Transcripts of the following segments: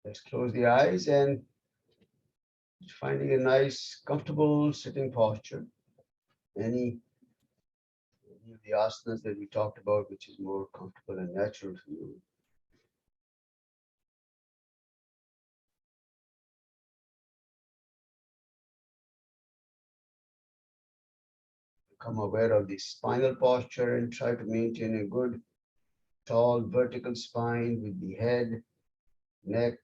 Let's close the eyes and finding a nice, comfortable sitting posture. Any, any of the asanas that we talked about, which is more comfortable and natural for you. Become aware of the spinal posture and try to maintain a good, tall, vertical spine with the head, neck,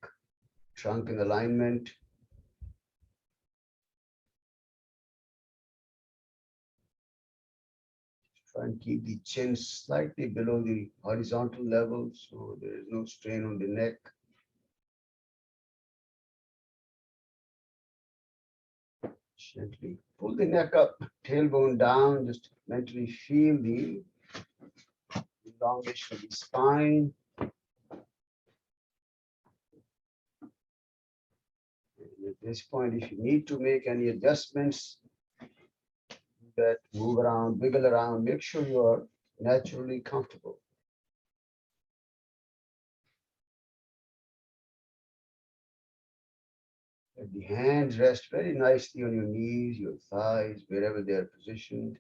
trunk in alignment. Try and keep the chin slightly below the horizontal level so there is no strain on the neck. Gently pull the neck up, tailbone down, just mentally feel the elongation of the spine. And at this point, if you need to make any adjustments, that move around, wiggle around, make sure you are naturally comfortable. Let the hands rest very nicely on your knees, your thighs, wherever they are positioned.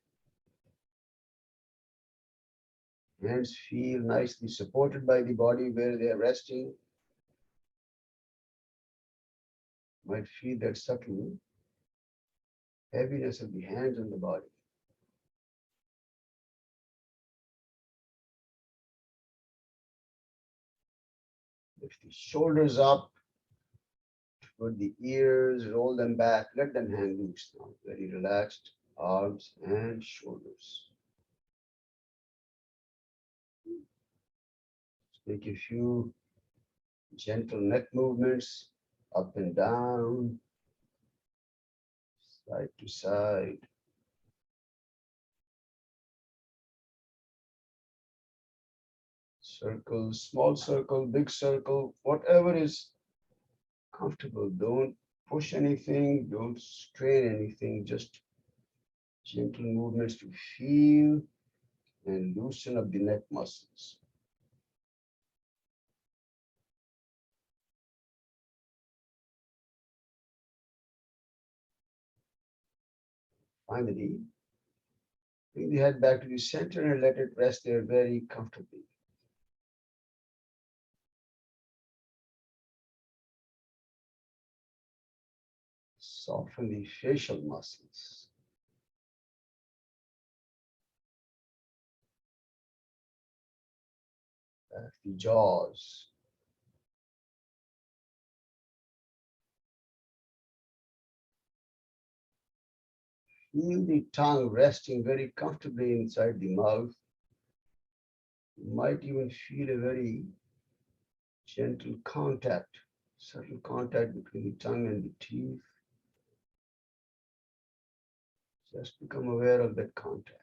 Hands feel nicely supported by the body where they are resting. You might feel that subtle heaviness of the hands on the body. Lift the shoulders up toward the ears, roll them back, let them hang loose now. Very relaxed arms and shoulders. Make a few gentle neck movements up and down, side to side. Circle, small circle, big circle, whatever is comfortable. Don't push anything, don't strain anything, just gentle movements to feel and loosen up the neck muscles. Finally, bring the head back to the center and let it rest there very comfortably. Soften the facial muscles. Back the jaws. Feel the tongue resting very comfortably inside the mouth. You might even feel a very gentle contact, subtle contact between the tongue and the teeth. Just become aware of that contact.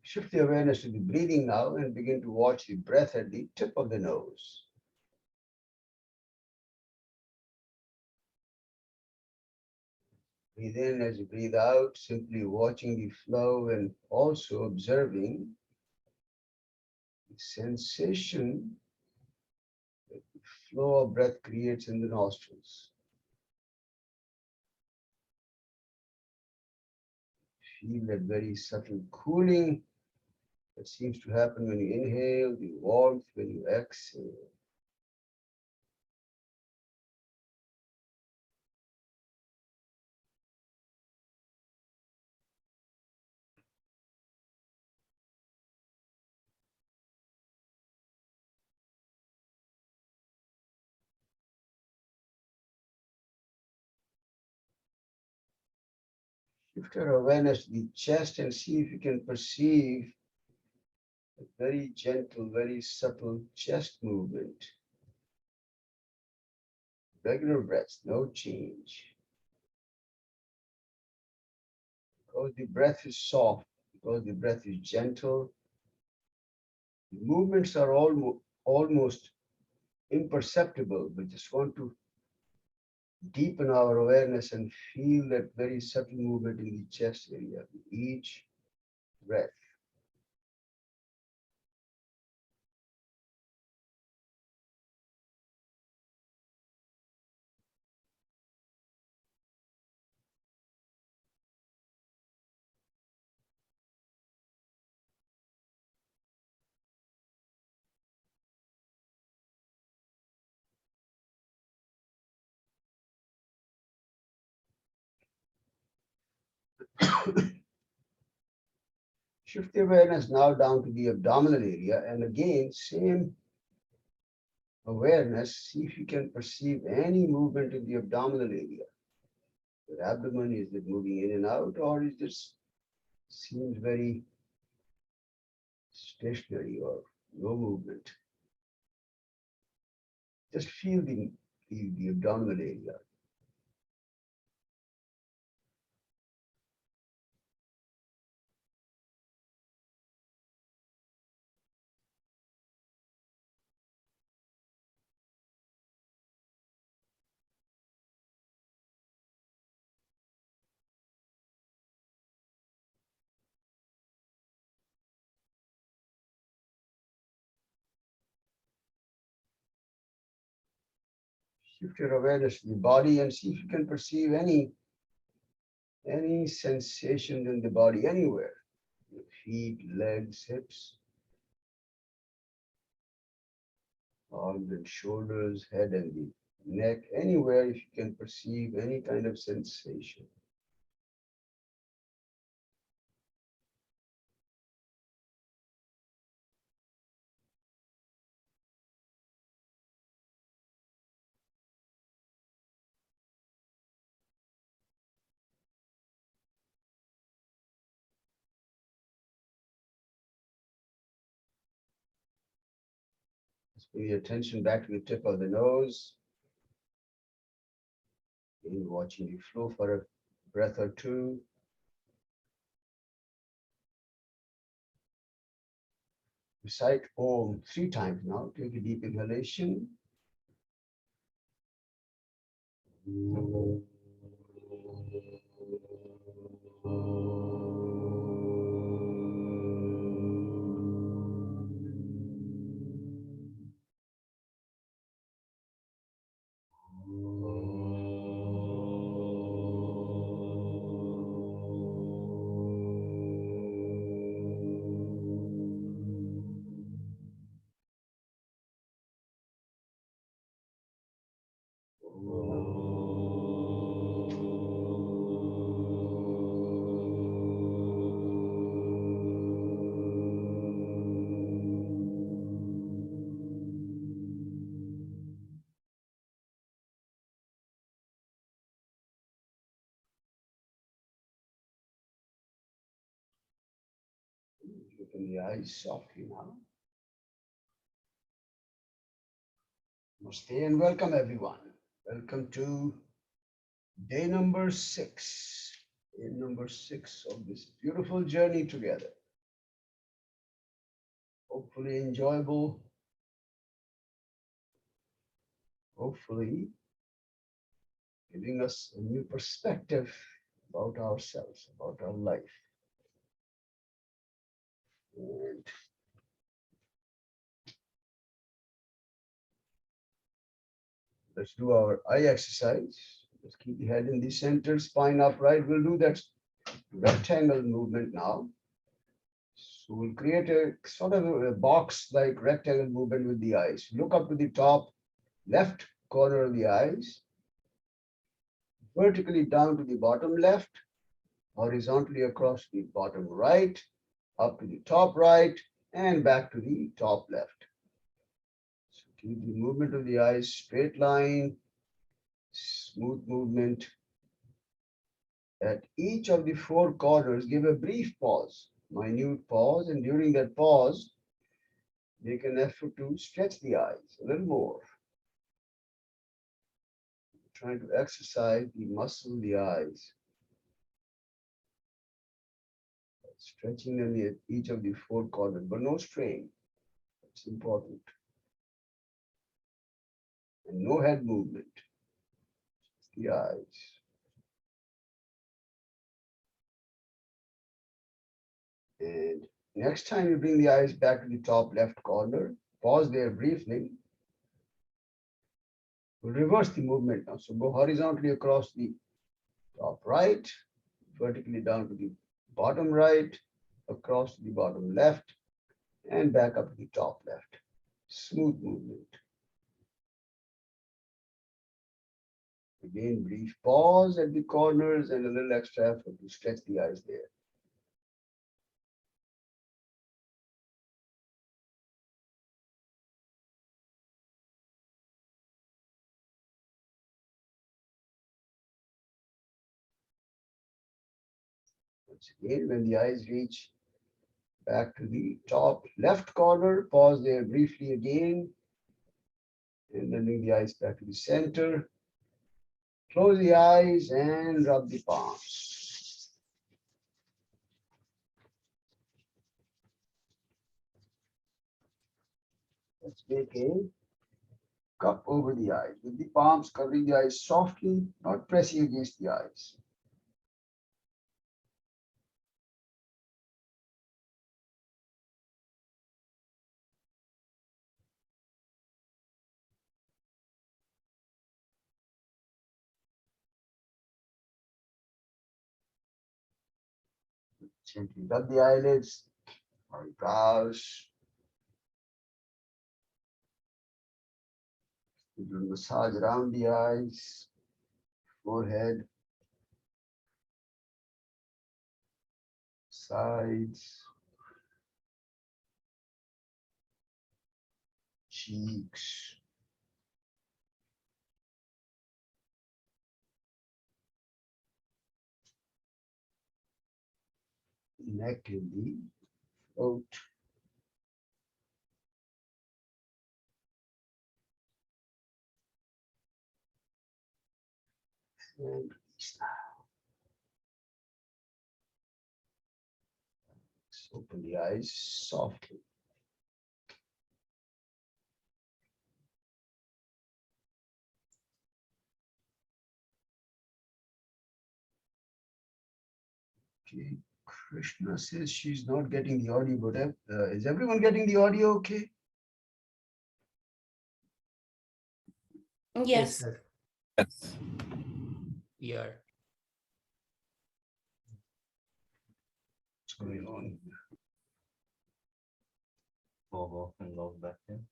Shift the awareness to the breathing now and begin to watch the breath at the tip of the nose. Breathe in as you breathe out, simply watching the flow and also observing the sensation that the flow of breath creates in the nostrils. Feel that very subtle cooling that seems to happen when you inhale, the warmth when you exhale. Shift your awareness to the chest and see if you can perceive a very gentle, very subtle chest movement. regular breaths, no change. Because the breath is soft, because the breath is gentle, the movements are almost imperceptible. We just want to deepen our awareness and feel that very subtle movement in the chest area with each breath. Shift the awareness now down to the abdominal area, and again, same awareness. See if you can perceive any movement in the abdominal area. The abdomen, is it moving in and out, or is this seems very stationary or no movement? Just feel the abdominal area. Shift your awareness to the body and see if you can perceive any sensation in the body anywhere. Your feet, legs, hips, arms and shoulders, head and the neck, anywhere if you can perceive any kind of sensation. Just bring your attention back to the tip of the nose. In watching you flow for a breath or two. Recite Om 3 times now. Take a deep inhalation. Open the eyes softly now. Namaste and welcome everyone. Welcome to day number 6. Day number 6 of this beautiful journey together. Hopefully enjoyable. Hopefully giving us a new perspective about ourselves, about our life. And let's do our eye exercise. Let's keep the head in the center, spine upright. We'll do that rectangle movement now. So we'll create a sort of a box-like rectangle movement with the eyes. Look up to the top left corner of the eyes, vertically down to the bottom left, horizontally across the bottom right, up to the top right, and back to the top left. So keep the movement of the eyes straight line, smooth movement. At each of the 4 corners, give a brief pause, minute pause, and during that pause, make an effort to stretch the eyes a little more. trying to exercise the muscle of the eyes, stretching them at each of the four corners, but no strain. It's important. And no head movement. Just the eyes. And next time you bring the eyes back to the top left corner, pause there briefly. We'll reverse the movement now. So go horizontally across the top right, vertically down to the bottom right, across to the bottom left, and back up to the top left. Smooth movement. Again, brief pause at the corners and a little extra effort to stretch the eyes there. Once again, when the eyes reach back to the top left corner, pause there briefly again, and then bring the eyes back to the center. Close the eyes and rub the palms. Let's make a cup over the eyes, with the palms covering the eyes softly, not pressing against the eyes. Gently rub the eyelids, eyebrows. Massage around the eyes, forehead, sides, cheeks. Neck and the throat. And release now. Let's open the eyes softly. Okay, Krishna says she's not getting the audio, but is everyone getting the audio okay? Yes. sir. Yes. Yeah. What's going on? Log off and log back in.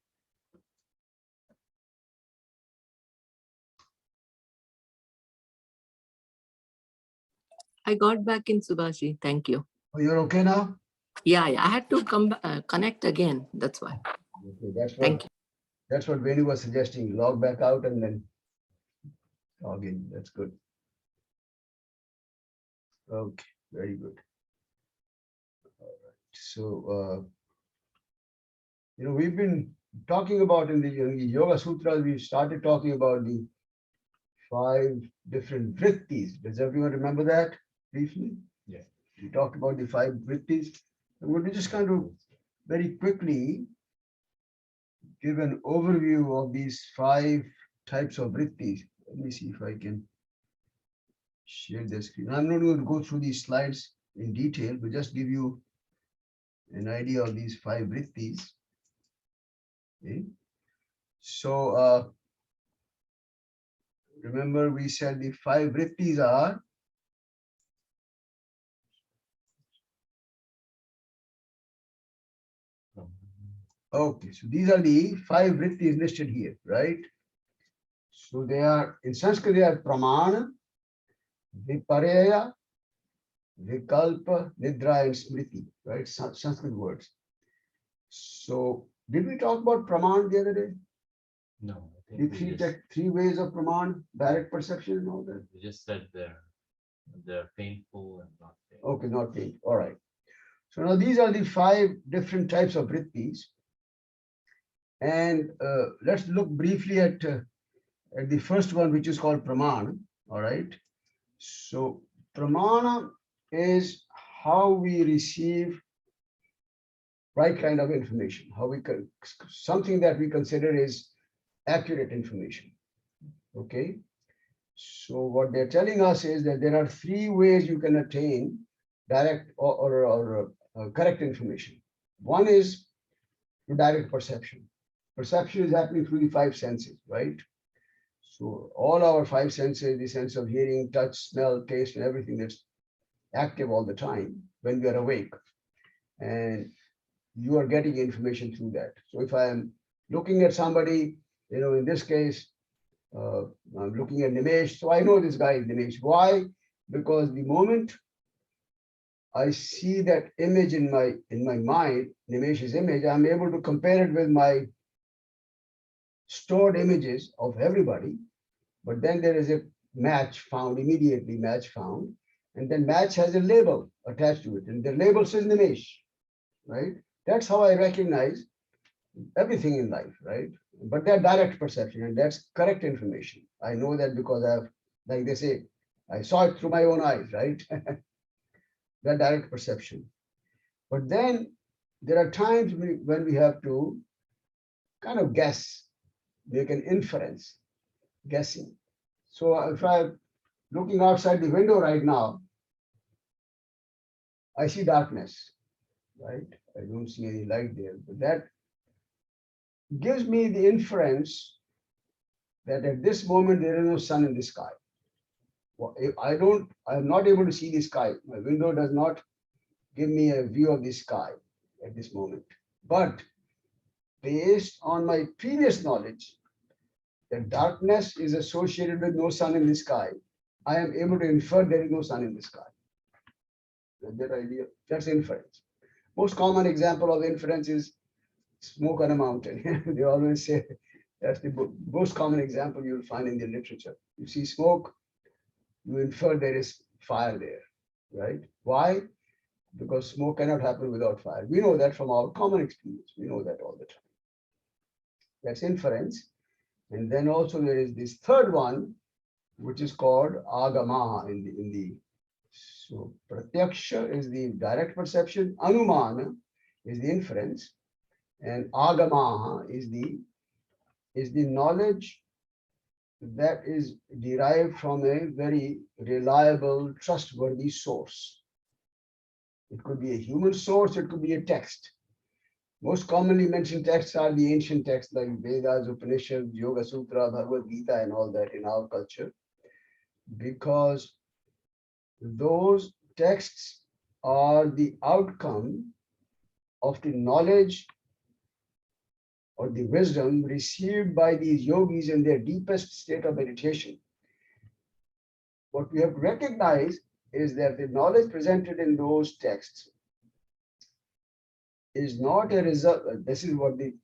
I got back in, Subhashi. Thank you. Oh, you're okay now? Yeah, I had to come connect again. That's why. Okay, that's Thank what that's what Venu was suggesting. Log back out and then log in. That's good. Okay, very good. All right. So we've been talking about in the Yoga Sutras, we started talking about the 5 different vrittis. Does everyone remember that briefly? Yeah. We talked about the 5 vrittis. I'm going to just kind of very quickly give an overview of these 5 types of vrittis. Let me see if I can share the screen. I'm not going to go through these slides in detail, but just give you an idea of these 5 vrittis. Okay. So remember we said the 5 vrittis are okay. So these are the 5 vrittis listed here, right? So they are in Sanskrit, they are pramana, vipareya, vikalpa, nidra, and smriti, right? Sanskrit words. So did we talk about praman the other day? No, I The think we 3 ways of praman, direct perception and all that. just said they're painful and not painful. Okay, not paid. All right. So now these are the 5 different types of vrittis. And let's look briefly at at the first one, which is called Pramana. All right. So Pramana is how we receive right kind of information, how we can, something that we consider is accurate information. Okay. So what they're telling us is that there are three ways you can attain direct or correct information. One is through direct perception. Perception is happening through the five senses, right? So all our five senses, the sense of hearing, touch, smell, taste, and everything that's active all the time when we are awake. And you are getting information through that. So if I am looking at somebody, in this case, I'm looking at Nimesh, so I know this guy is Nimesh. Why? Because the moment I see that image in my mind, Nimesh's image, I'm able to compare it with my stored images of everybody. But then there is a match found, immediately match found, and then match has a label attached to it, and the label says Nimesh, right? That's how I recognize everything in life, right? But that direct perception, and that's correct information. I know that because I've, like they say, I saw it through my own eyes, right? That direct perception. But then there are times when we have to kind of guess, make an inference, guessing. So if I'm looking outside the window right now, I see darkness, right? I don't see any light there, but that gives me the inference that at this moment there is no sun in the sky. Well, if I'm not able to see the sky. My window does not give me a view of the sky at this moment. But based on my previous knowledge that darkness is associated with no sun in the sky, I am able to infer there is no sun in the sky. That idea, that's inference. Most common example of inference is smoke on a mountain. They always say that's the most common example you'll find in the literature. You see smoke, you infer there is fire there, right? Why? Because smoke cannot happen without fire. We know that from our common experience. We know that all the time. That's inference. And then also there is this third one, which is called agama in the so pratyaksha is the direct perception, anumana is the inference, and agama is the knowledge that is derived from a very reliable, trustworthy source. It could be a human source, it could be a text. Most commonly mentioned texts are the ancient texts like Vedas, Upanishads, Yoga Sutra, Bhagavad Gita, and all that in our culture, because those texts are the outcome of the knowledge or the wisdom received by these yogis in their deepest state of meditation. What we have to recognize is that the knowledge presented in those texts is not a result, this is what the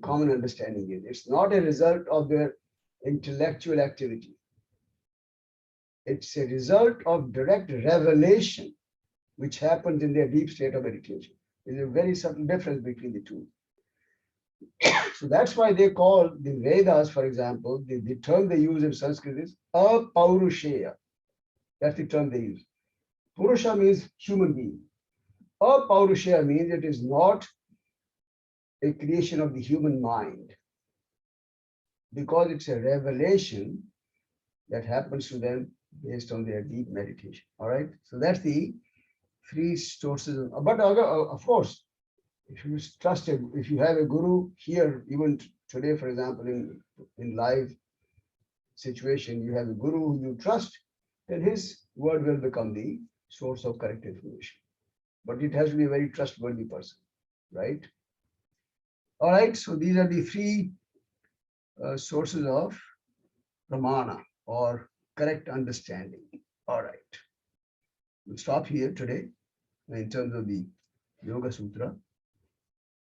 common understanding is. It's not a result of their intellectual activity. It's a result of direct revelation, which happens in their deep state of meditation. There's a very subtle difference between the two. So that's why they call the Vedas, for example, the term they use in Sanskrit is apaurushaya. That's the term they use. Purusha means human being. Apaurushaya means it is not a creation of the human mind, because it's a revelation that happens to them based on their deep meditation. All right. So that's the three sources. But of course, if you trust it, if you have a guru here, even today, for example, in live situation, you have a guru who you trust, then his word will become the source of correct information. But it has to be a very trustworthy person, right? All right, so these are the three sources of pramana or correct understanding. All right, we'll stop here today in terms of the Yoga Sutra,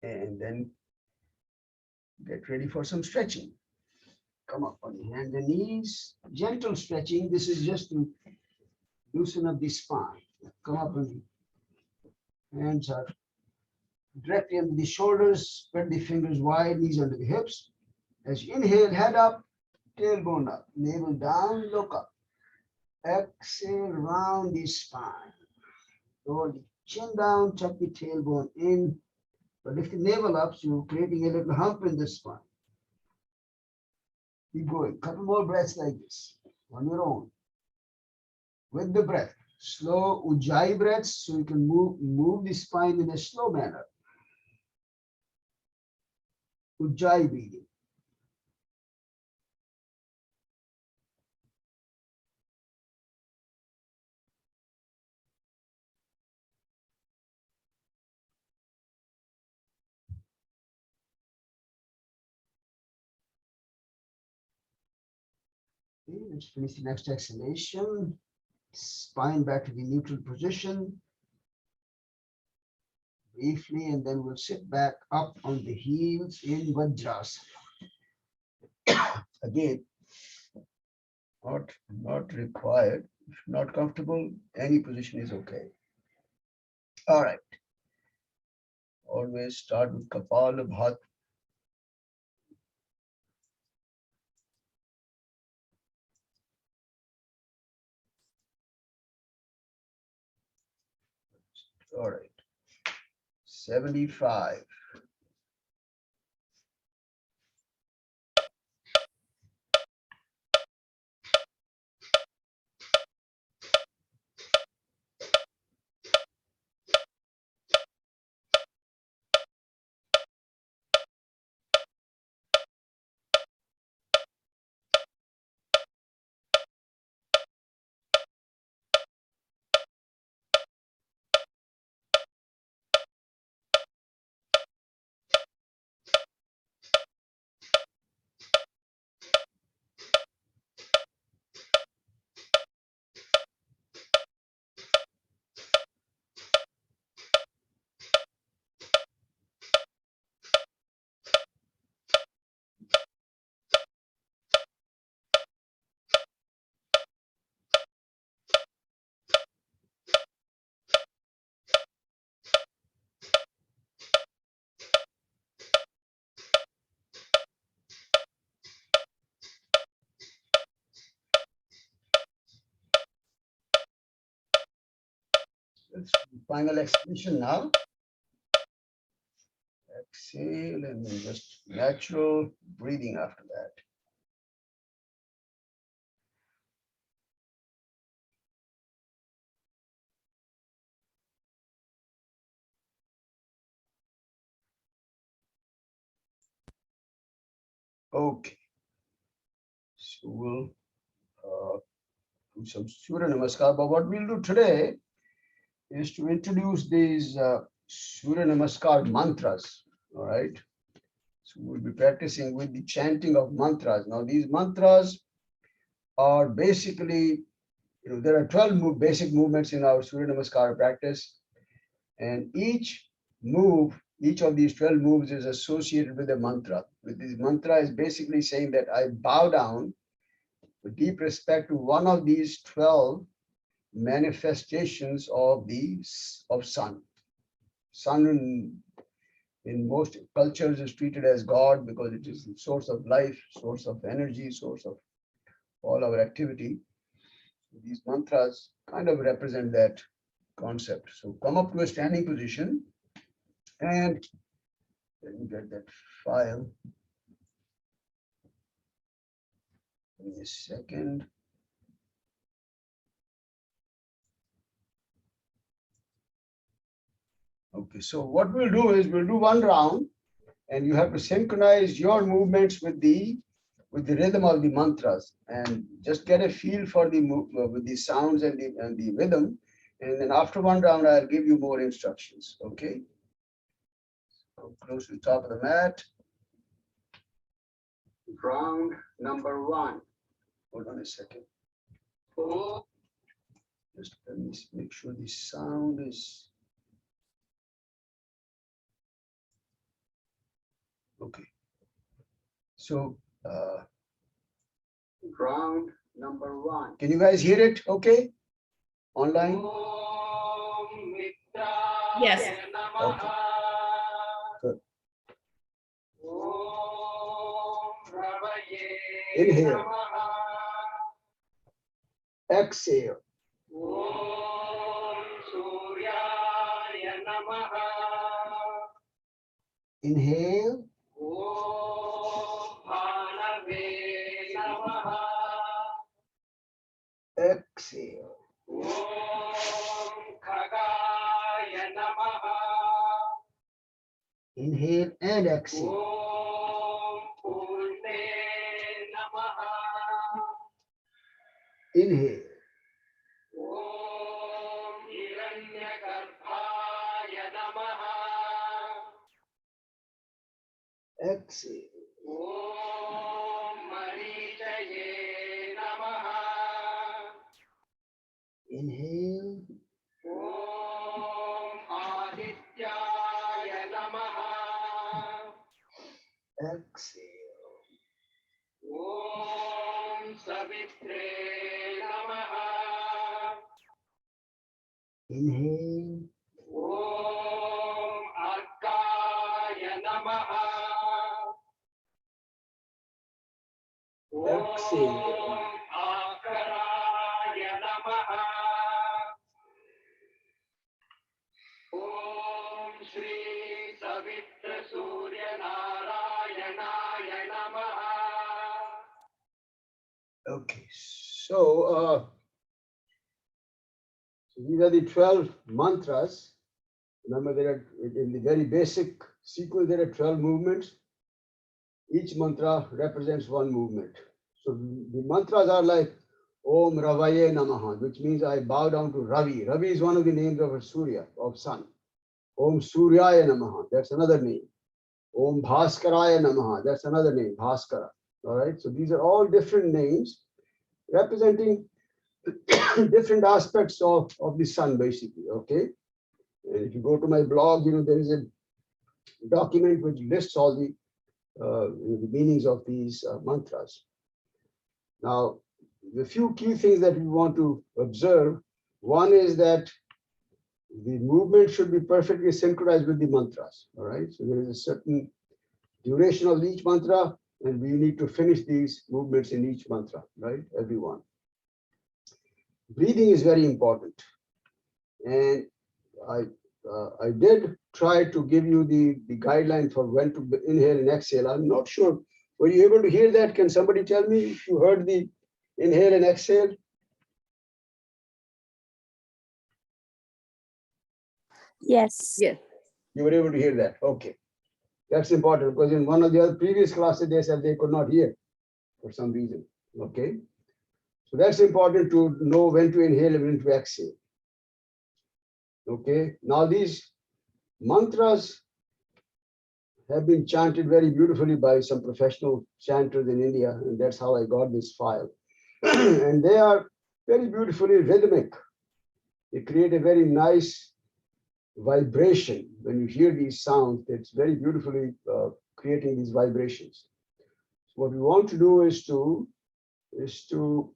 and then get ready for some stretching. Come up on the hands and knees, gentle stretching. This is just to loosen up the spine. Come up on the hands are directly under the shoulders, spread the fingers wide, knees under the hips. As you inhale, head up, tailbone up, navel down, look up. Exhale, round the spine. Roll the chin down, tuck the tailbone in. But lift the navel up, so you're creating a little hump in the spine. Keep going. Couple more breaths like this on your own. With the breath. Slow ujjayi breaths, so you can move the spine in a slow manner. Ujjayi breathing. Okay, let's finish the next exhalation. Spine back to the neutral position. Briefly, and then we'll sit back up on the heels in Vajrasana. Again, not required. If not comfortable, any position is okay. All right. Always start with Kapalabhati. All right. 75. Let's do final exhalation now. Exhale and then just natural breathing after that. Okay. So we'll do some Surya Namaskar. But what we'll do today is to introduce these Surya Namaskar mantras. All right. So we'll be practicing with the chanting of mantras. Now, these mantras are basically, there are 12 basic movements in our Surya Namaskar practice. And each of these 12 moves is associated with a mantra. With this mantra is basically saying that I bow down with deep respect to one of these 12 manifestations of sun. Sun in most cultures is treated as God because it is the source of life, source of energy, source of all our activity. These mantras kind of represent that concept. So come up to a standing position and let me get that file. Give me a second. Okay, so what we'll do is we'll do one round and you have to synchronize your movements with the rhythm of the mantras and just get a feel for the with the sounds and the rhythm. And then after one round, I'll give you more instructions. Okay. So close to the top of the mat. Round number 1. Hold on a second. Just let me make sure the sound is okay. So round number 1. Can you guys hear it? Okay. Online? Yes. Okay. Good. Inhale. Exhale. Inhale. Exhale. Inhale and exhale. Inhale. Exhale. Inhale. Exhale. Inhale. Exhale. Okay, so these are the 12 mantras. Remember, there are in the very basic sequence, there are 12 movements. Each mantra represents one movement. So the mantras are like Om Ravaye Namaha, which means I bow down to Ravi. Ravi is one of the names of Surya, of sun. Om Suryaya Namaha, that's another name. Om Bhaskaraya Namaha, that's another name, Bhaskara. All right, so these are all different names representing different aspects of the sun, basically. Okay, and if you go to my blog, there is a document which lists all the meanings of these mantras. Now, the few key things that we want to observe, one is that the movement should be perfectly synchronized with the mantras. All right, so there is a certain duration of each mantra, and we need to finish these movements in each mantra, right? Everyone. Breathing is very important, and I did try to give you the guideline for when to inhale and exhale. I'm not sure. Were you able to hear that? Can somebody tell me if you heard the inhale and exhale? Yes. Yes. You were able to hear that. Okay. That's important because in one of the other previous classes, they said they could not hear for some reason. Okay. So that's important to know when to inhale and when to exhale. Okay. Now these mantras have been chanted very beautifully by some professional chanters in India, and that's how I got this file. And they are very beautifully rhythmic. They create a very nice vibration. When you hear these sounds, it's very beautifully creating these vibrations. So what we want to do is to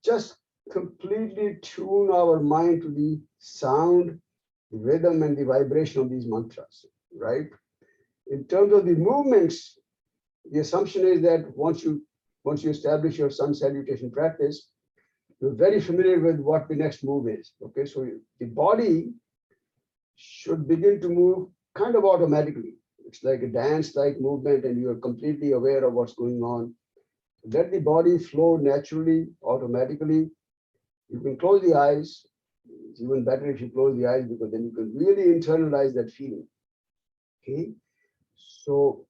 just completely tune our mind to the sound, the rhythm, and the vibration of these mantras, right? In terms of the movements, the assumption is that once you establish your sun salutation practice, you're very familiar with what the next move is. Okay, so the body should begin to move kind of automatically. It's like a dance-like movement, and you're completely aware of what's going on. Let the body flow naturally, automatically. You can close the eyes. It's even better if you close the eyes because then you can really internalize that feeling. Okay, so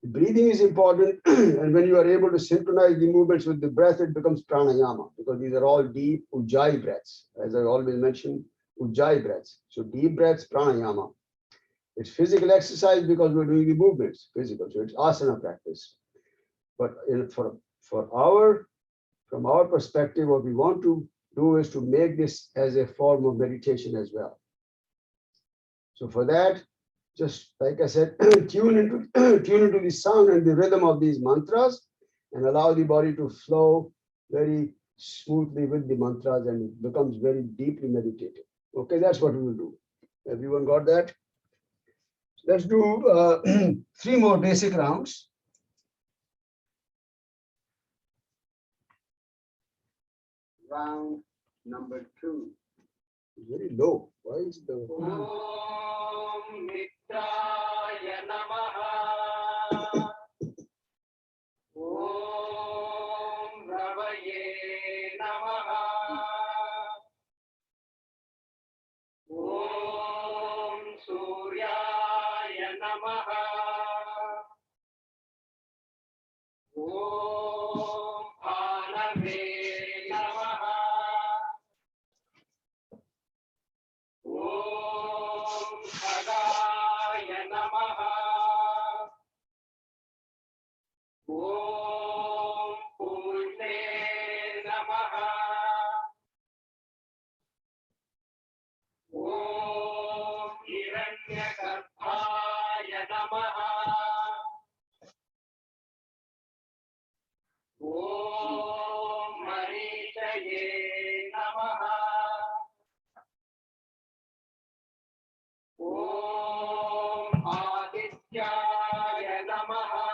breathing is important, and when you are able to synchronize the movements with the breath, it becomes pranayama because these are all deep ujjayi breaths. As I always mention, ujjayi breaths. So deep breaths, pranayama. It's physical exercise because we're doing the movements, physical. So it's asana practice. But from our perspective, what we want to do is to make this as a form of meditation as well. So for that, just like I said, tune into the sound and the rhythm of these mantras and allow the body to flow very smoothly with the mantras, and it becomes very deeply meditative. Okay, that's what we will do. Everyone got that? Let's do 3 more basic rounds. Round number 2. Very low. Why is the Om Mitraya Namaha. Om Ravaye Namaha. Om Suryaya Namaha. Om Bhanave Namaha. Om Khagaya Namaha. Om Purne Namaha. Om Hiranyagarbhaya Namaha. Om Marichaye Namaha. Om Adityaya Namaha.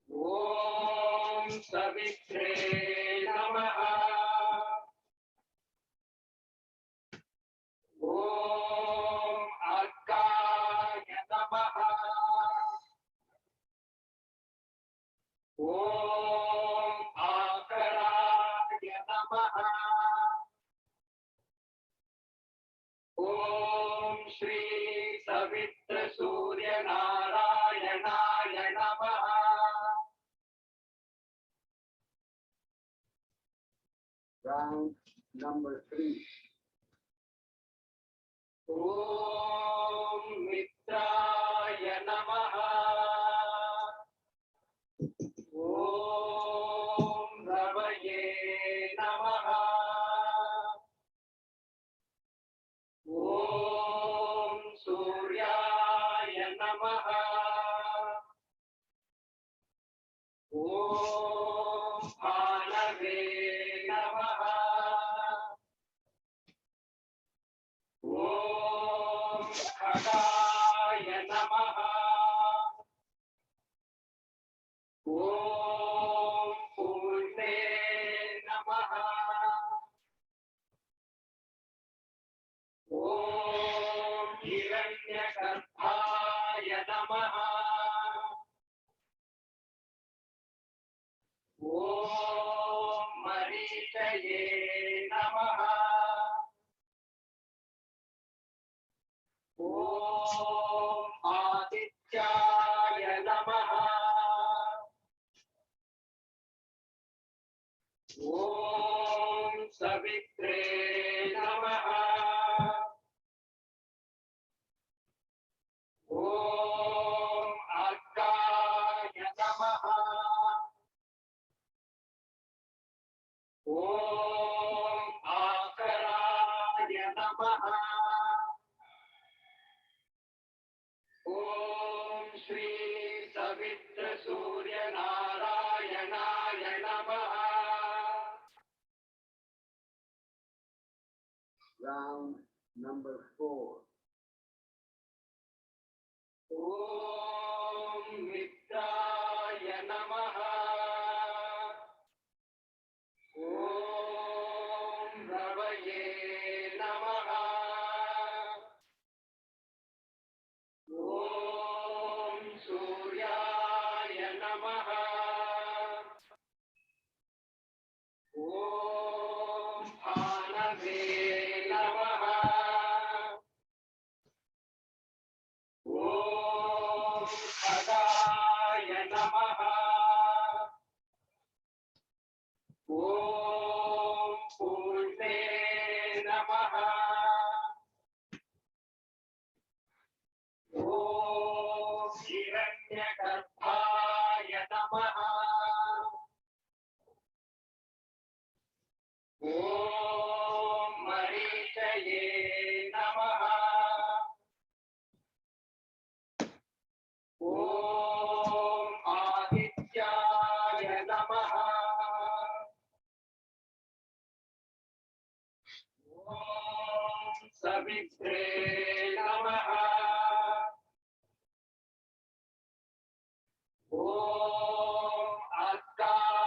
Om Savitre Namaha. Om Argaya Namaha. Om Akaraya Namaha. Om Shri Savitra Surya Narayanaya Namaha. round number 3? Om Mitraya Namaha. Om Ravaye Namaha. Om Suryaya Namaha. Om Bhanave Namaha. Om Khagaya Namaha. Om Purne Namaha. Om Hiranyagarbhaya Namaha. Om Marichaye Namaha. Om Adityaya Namaha. Om Savitre Namaha. Om Argaya Namaha. Om Akaraya Namaha. Om Shri Savitra Surya Narayanaya Namaha. Round number 4. Om Mitraya Namaha. Om Ravaye Namaha. Om Suryaya Namaha. Om Bhanave Namaha. Om Khagaya Namaha. Om Purne Namaha. Om Hiranyagarbhaya Namaha. Om Marichaye Namaha. Om Adityaya Namaha. Om Savitre Namaha. Om Argaya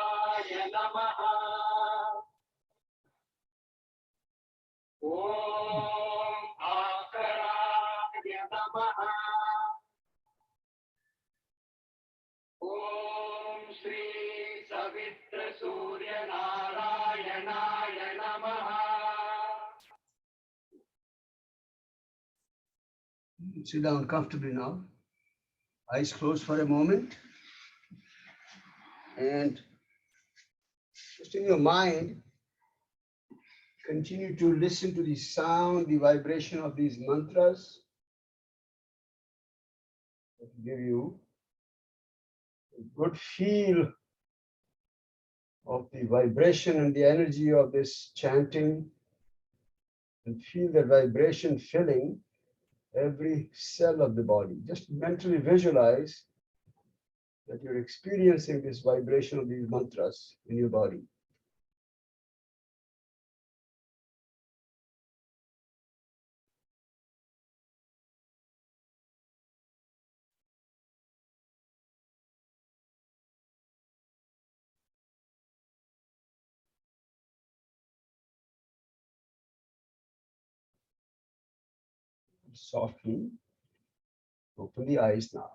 Sit down comfortably now. Eyes closed for a moment. And just in your mind, continue to listen to the sound, the vibration of these mantras that give you a good feel of the vibration and the energy of this chanting, and feel that vibration filling every cell of the body. Just mentally visualize that you're experiencing this vibration of these mantras in your body. Softly open the eyes now.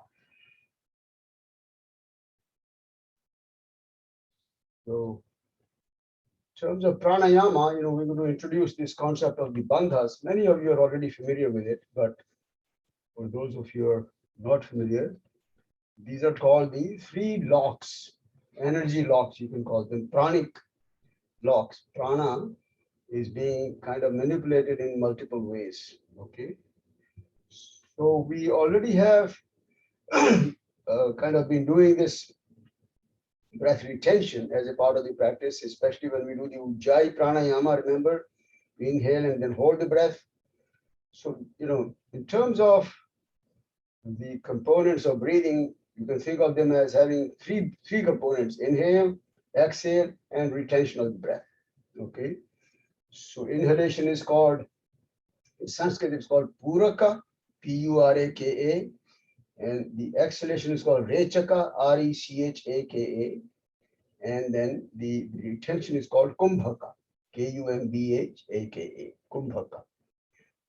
So, in terms of pranayama, we're going to introduce this concept of the bandhas. Many of you are already familiar with it, but for those of you who are not familiar, these are called the three locks, energy locks, you can call them pranic locks. Prana is being kind of manipulated in multiple ways. Okay. So we already have kind of been doing this breath retention as a part of the practice, especially when we do the Ujjayi pranayama. Remember, we inhale and then hold the breath. So, in terms of the components of breathing, you can think of them as having three components: inhale, exhale, and retention of the breath. Okay. So inhalation is called, in Sanskrit, it's called puraka, P-U-R-A-K-A, and the exhalation is called rechaka, R-E-C-H-A-K-A, and then the retention is called kumbhaka, K-U-M-B-H-A-K-A, kumbhaka.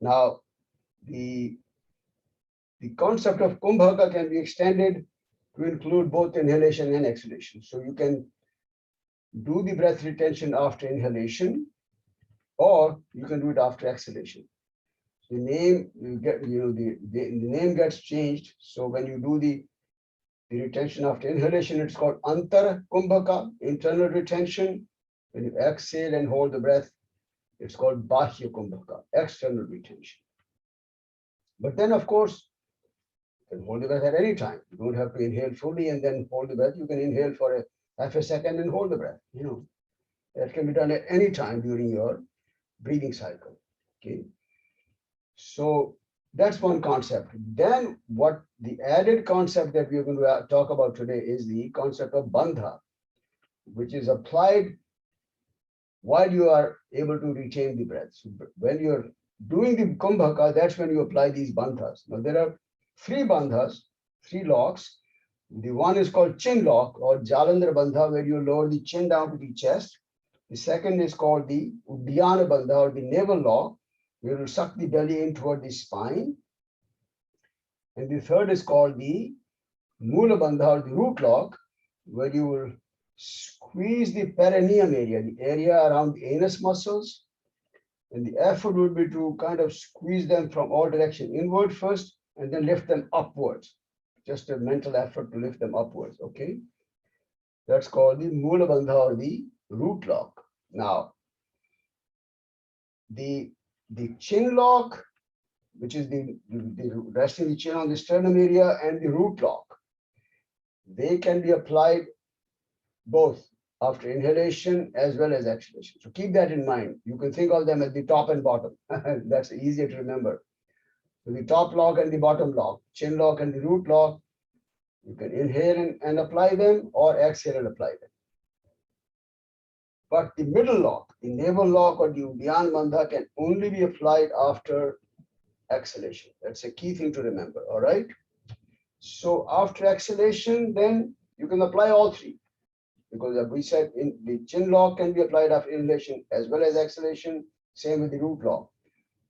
Now, the concept of kumbhaka can be extended to include both inhalation and exhalation. So you can do the breath retention after inhalation, or you can do it after exhalation. The name you get, the name gets changed. So when you do the retention after inhalation, it's called antar kumbhaka, internal retention. When you exhale and hold the breath, it's called bahya kumbhaka, external retention. But then, of course, you can hold the breath at any time. You don't have to inhale fully and then hold the breath. You can inhale for a half a second and hold the breath. That can be done at any time during your breathing cycle. Okay. So that's one concept. Then what the added concept that we're going to talk about today is the concept of bandha, which is applied while you are able to retain the breath. So when you're doing the kumbhaka, that's when you apply these bandhas. Now there are three bandhas, three locks. The one is called chin lock or Jalandhar bandha, where you lower the chin down to the chest. The second is called the Uddiyana bandha or the navel lock. We will suck the belly in toward the spine. And the third is called the Mula bandha or the root lock, where you will squeeze the perineum area, the area around the anus muscles. And the effort would be to kind of squeeze them from all direction inward first, and then lift them upwards. Just a mental effort to lift them upwards. Okay. That's called the Mula bandha or the root lock. Now, the chin lock, which is the resting the chin on the sternum area, and the root lock, they can be applied both after inhalation as well as exhalation. So keep that in mind. You can think of them as the top and bottom. That's easier to remember. So the top lock and the bottom lock, chin lock and the root lock, you can inhale and apply them, or exhale and apply them. But the middle lock, the navel lock or the Uddiyana bandha, can only be applied after exhalation. That's a key thing to remember. All right. So after exhalation, then you can apply all three, because as we said, in the chin lock can be applied after inhalation as well as exhalation. Same with the root lock,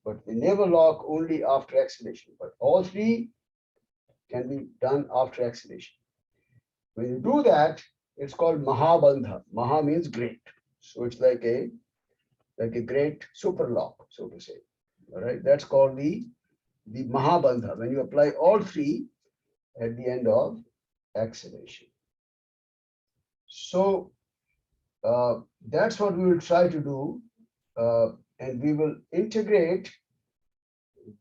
but the navel lock only after exhalation. But all three can be done after exhalation. When you do that, it's called Mahabandha. Maha means great. So it's like a great super lock, so to say. All right. That's called the the Mahabandha, when you apply all three at the end of exhalation. So that's what we will try to do, and we will integrate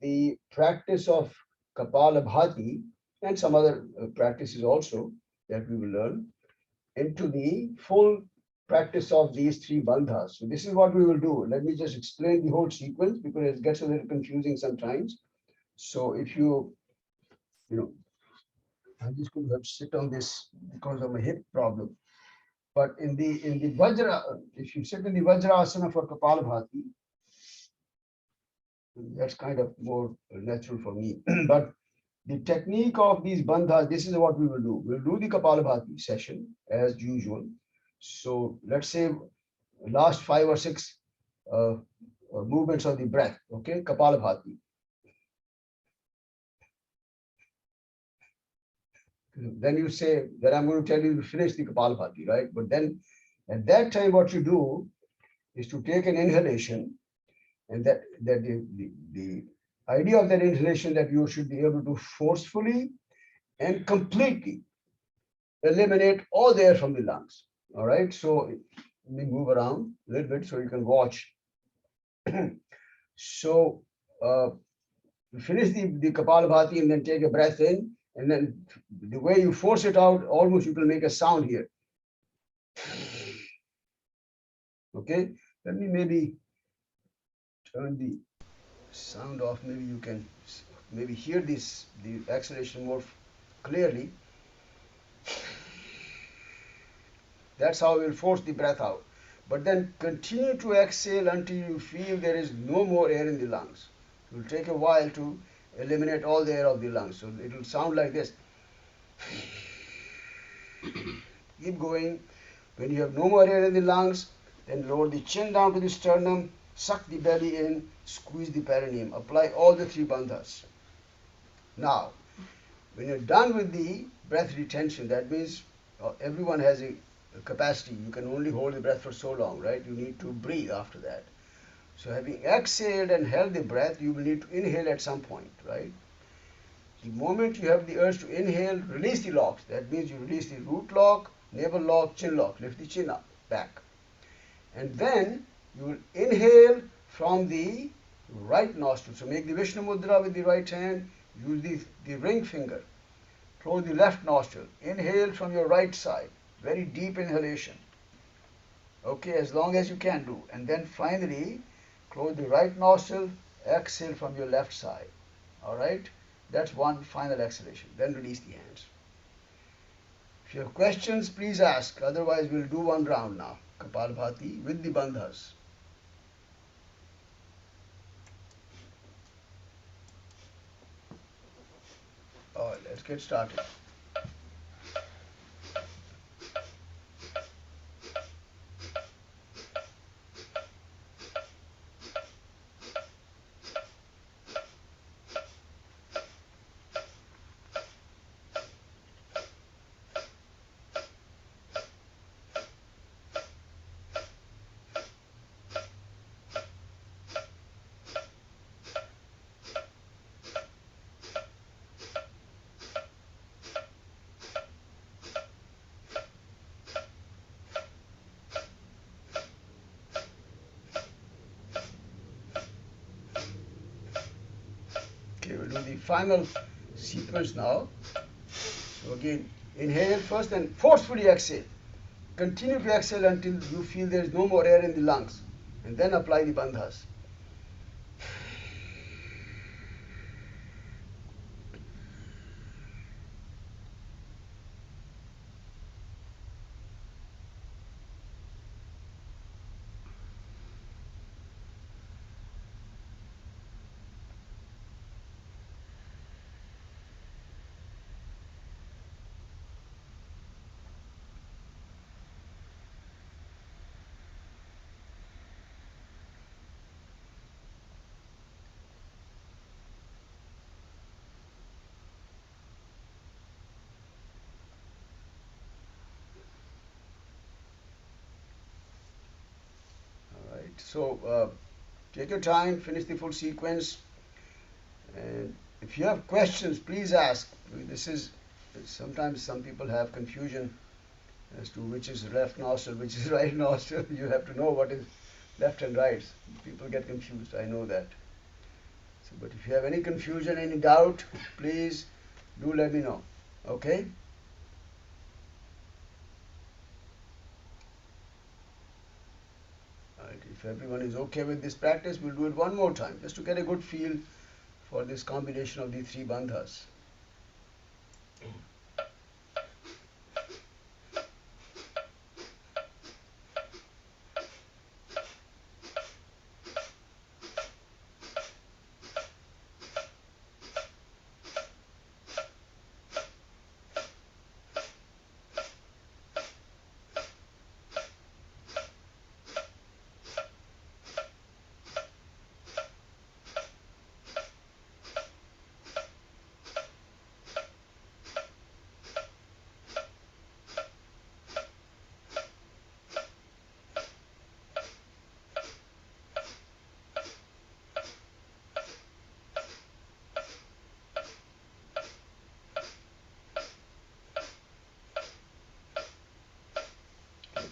the practice of Kapalabhati and some other practices also that we will learn into the full practice of these three bandhas. So this is what we will do. Let me just explain the whole sequence because it gets a little confusing sometimes. So if you know, I just could have sit on this because of a hip problem. But in the Vajra, if you sit in the Vajrasana for Kapalabhati, that's kind of more natural for me. But the technique of these bandhas, this is what we will do. We'll do the Kapalabhati session as usual. So let's say last 5 or 6 movements of the breath, okay, Kapalabhati. Then you say that I'm going to tell you to finish the Kapalabhati, right? But then at that time, what you do is to take an inhalation, and that the idea of that inhalation that you should be able to forcefully and completely eliminate all the air from the lungs. All right, so let me move around a little bit so you can watch. So finish the Kapalabhati and then take a breath in, and then the way you force it out, almost you can make a sound here. Okay, let me maybe turn the sound off. Maybe you can maybe hear the exhalation more clearly. That's how we'll force the breath out. But then continue to exhale until you feel there is no more air in the lungs. It will take a while to eliminate all the air of the lungs. So it will sound like this. Keep going. When you have no more air in the lungs, then lower the chin down to the sternum, suck the belly in, squeeze the perineum. Apply all the three bandhas. Now, when you're done with the breath retention, that means everyone has a capacity. You can only hold the breath for so long, right? You need to breathe after that. So having exhaled and held the breath, you will need to inhale at some point, right? The moment you have the urge to inhale, release the locks. That means you release the root lock, navel lock, chin lock. Lift the chin up, back. And then you will inhale from the right nostril. So make the Vishnu Mudra with the right hand. Use the ring finger. Close the left nostril. Inhale from your right side. Very deep inhalation. Okay, as long as you can do. And then finally, close the right nostril. Exhale from your left side. All right? That's one final exhalation. Then release the hands. If you have questions, please ask. Otherwise, we'll do one round now. Kapalabhati with the bandhas. All right, let's get started. Okay, we'll do the final sequence now. So again, inhale first and forcefully exhale. Continue to exhale until you feel there is no more air in the lungs. And then apply the bandhas. All right, so take your time, finish the full sequence, and If you have questions, please ask. This is sometimes some people have confusion as to which is left nostril, which is right nostril. You have to know what is left and right. People get confused. I know that. So, but if you have any confusion, any doubt, please do let me know. Okay? Alright, if everyone is okay with this practice, we'll do it one more time just to get a good feel for this combination of the three bandhas.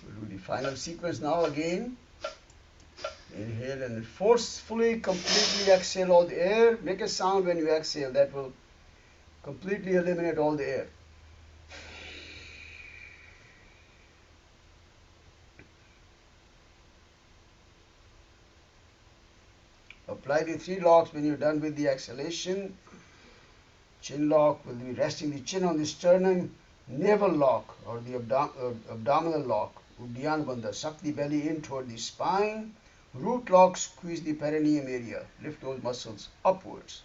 We'll do the final sequence now again. Inhale and forcefully, completely exhale all the air. Make a sound when you exhale. That will completely eliminate all the air. Apply the three locks when you're done with the exhalation. Chin lock will be resting the chin on the sternum. Navel lock or the abdominal lock, Uddiyana Bandha, suck the belly in toward the spine. Root lock, squeeze the perineum area, lift those muscles upwards.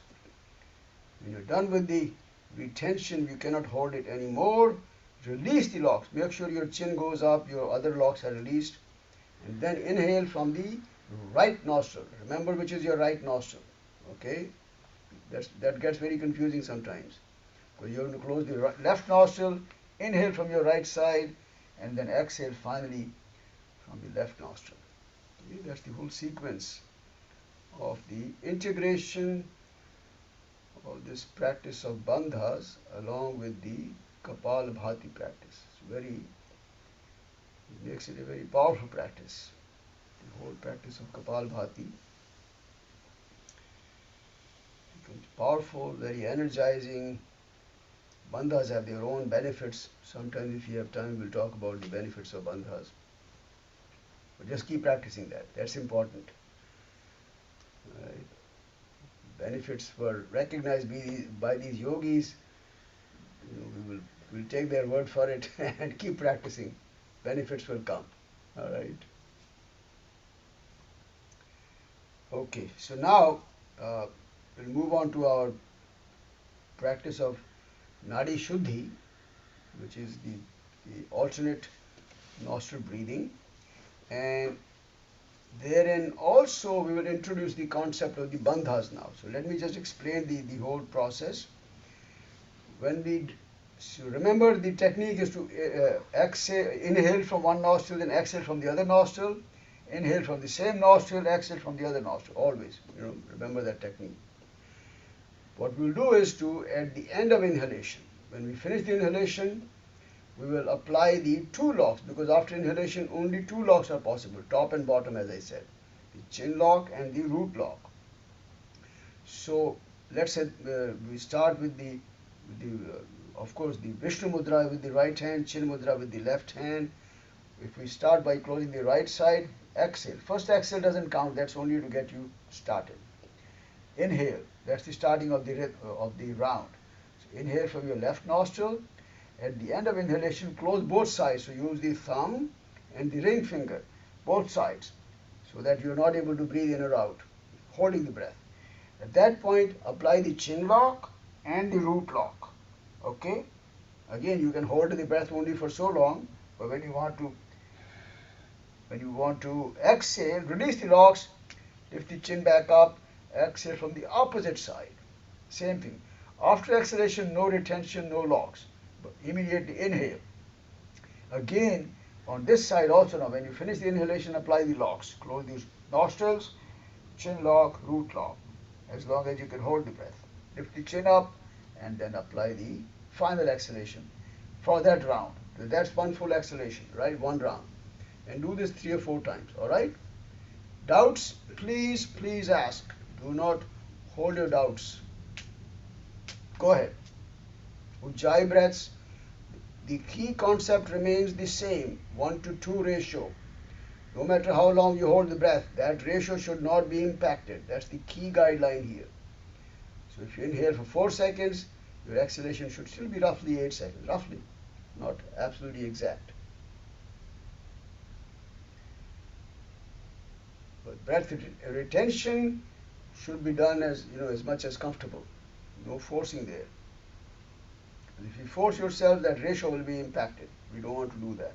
When you're done with the retention, you cannot hold it anymore. Release the locks. Make sure your chin goes up, your other locks are released. And then inhale from the right nostril. Remember which is your right nostril. Okay? That gets very confusing sometimes. Because you're going to close the left nostril, inhale from your right side, and then exhale finally from the left nostril. Okay? That's the whole sequence of the integration of this practice of bandhas along with the Kapalabhati practice. It makes it a very powerful practice. The whole practice of Kapalabhati becomes powerful, very energizing. Bandhas have their own benefits. Sometimes if you have time, we'll talk about the benefits of bandhas. But just keep practicing that. That's important. Right. Benefits were recognized by these yogis. We'll take their word for it and keep practicing. Benefits will come. All right. Okay. So now we'll move on to our practice of Nadi Shuddhi, which is the alternate nostril breathing. And therein also we will introduce the concept of the bandhas now. So let me just explain the whole process. So remember the technique is to inhale from one nostril, then exhale from the other nostril. Inhale from the same nostril, exhale from the other nostril. Always, remember that technique. What we'll do is to, at the end of inhalation, when we finish the inhalation, we will apply the two locks, because after inhalation only two locks are possible, top and bottom, as I said, the chin lock and the root lock. So let's say we start with of course, the Vishnu Mudra with the right hand, Chin Mudra with the left hand. If we start by closing the right side, exhale. First exhale doesn't count, that's only to get you started. Inhale, that's the starting of the round. So inhale from your left nostril. At the end of inhalation, close both sides. So use the thumb and the ring finger, both sides, so that you're not able to breathe in or out, holding the breath. At that point, apply the chin lock and the root lock. Okay? Again, you can hold the breath only for so long, but when you want to exhale, release the locks, lift the chin back up, exhale from the opposite side. Same thing. After exhalation, no retention, no locks. But immediately inhale. Again, on this side also now, when you finish the inhalation, apply the locks. Close the nostrils, chin lock, root lock, as long as you can hold the breath. lift the chin up, and then apply the final exhalation for that round. So that's one full exhalation, right? One round. And do this 3 or 4 times, all right? Doubts, please, please ask. Do not hold your doubts. Go ahead. Ujjayi breaths, the key concept remains the same, 1 to 2 ratio. No matter how long you hold the breath, that ratio should not be impacted. That's the key guideline here. So if you inhale for 4 seconds, your exhalation should still be roughly 8 seconds, roughly, not absolutely exact. But breath retention should be done as much as comfortable. No forcing there. If you force yourself, that ratio will be impacted. We don't want to do that.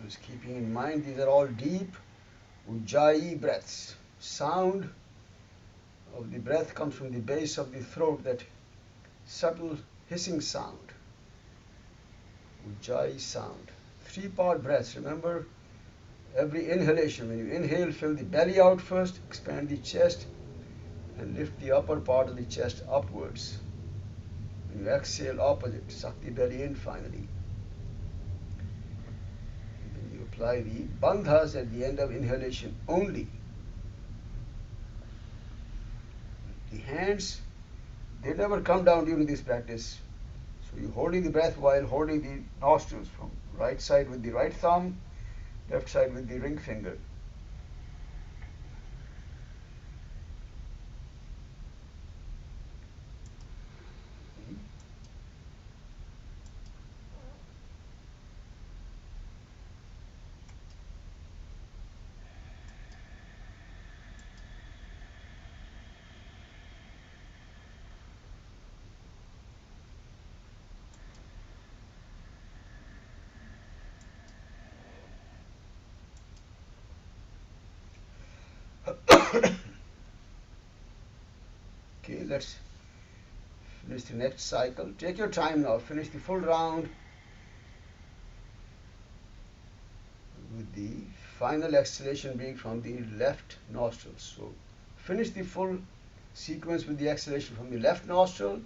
Just keeping in mind these are all deep Ujjayi breaths. Sound of the breath comes from the base of the throat, that subtle hissing sound. Ujjayi sound. 3-part breaths. Remember, every inhalation, when you inhale, fill the belly out first, expand the chest, and lift the upper part of the chest upwards. When you exhale, opposite, suck the belly in finally. Apply the bandhas at the end of inhalation only. The hands, they never come down during this practice. So you're holding the breath while holding the nostrils, from right side with the right thumb, left side with the ring finger. Okay, let's finish the next cycle. Take your time now. Finish the full round with the final exhalation being from the left nostril. So finish the full sequence with the exhalation from the left nostril,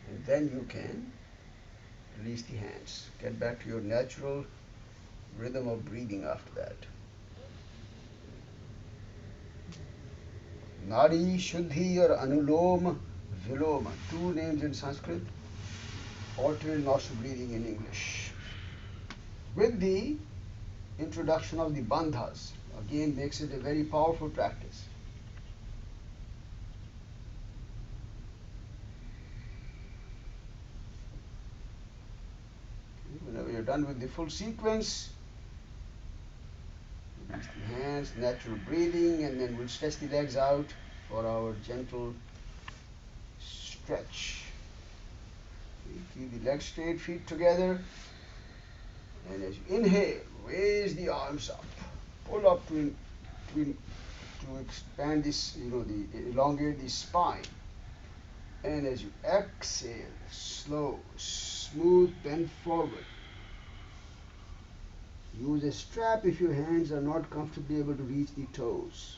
and then you can release the hands. Get back to your natural rhythm of breathing after that. Nadi Shuddhi or Anuloma Viloma, 2 names in Sanskrit, alternate nostril breathing in English. With the introduction of the bandhas, again makes it a very powerful practice. Whenever you're done with the full sequence, release the hands, natural breathing, and then we'll stretch the legs out for our gentle stretch. Keep the legs straight, feet together, and as you inhale, raise the arms up. pull up to expand this, elongate the spine. And as you exhale, slow, smooth bend forward. Use a strap if your hands are not comfortably able to reach the toes.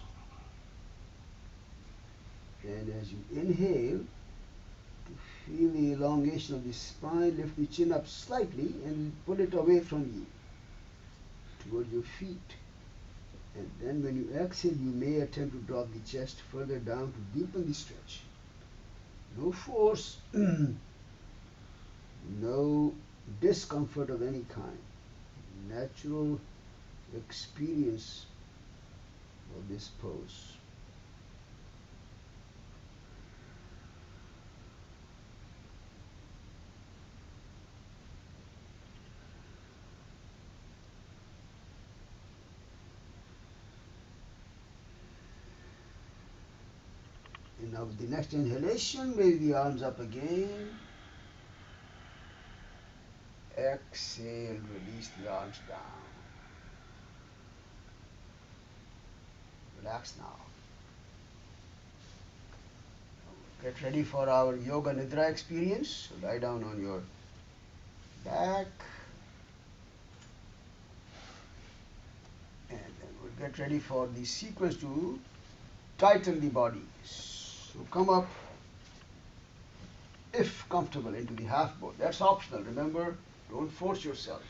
And as you inhale, to feel the elongation of the spine, lift the chin up slightly and pull it away from you towards your feet. And then when you exhale, you may attempt to drop the chest further down to deepen the stretch. No force, no discomfort of any kind. Natural experience of this pose. And now with the next inhalation, raise the arms up again. Exhale, release the arms down. Relax now. Get ready for our Yoga Nidra experience. So lie down on your back. And then we'll get ready for the sequence to tighten the body. So come up, if comfortable, into the half boat. That's optional. Remember, don't force yourself.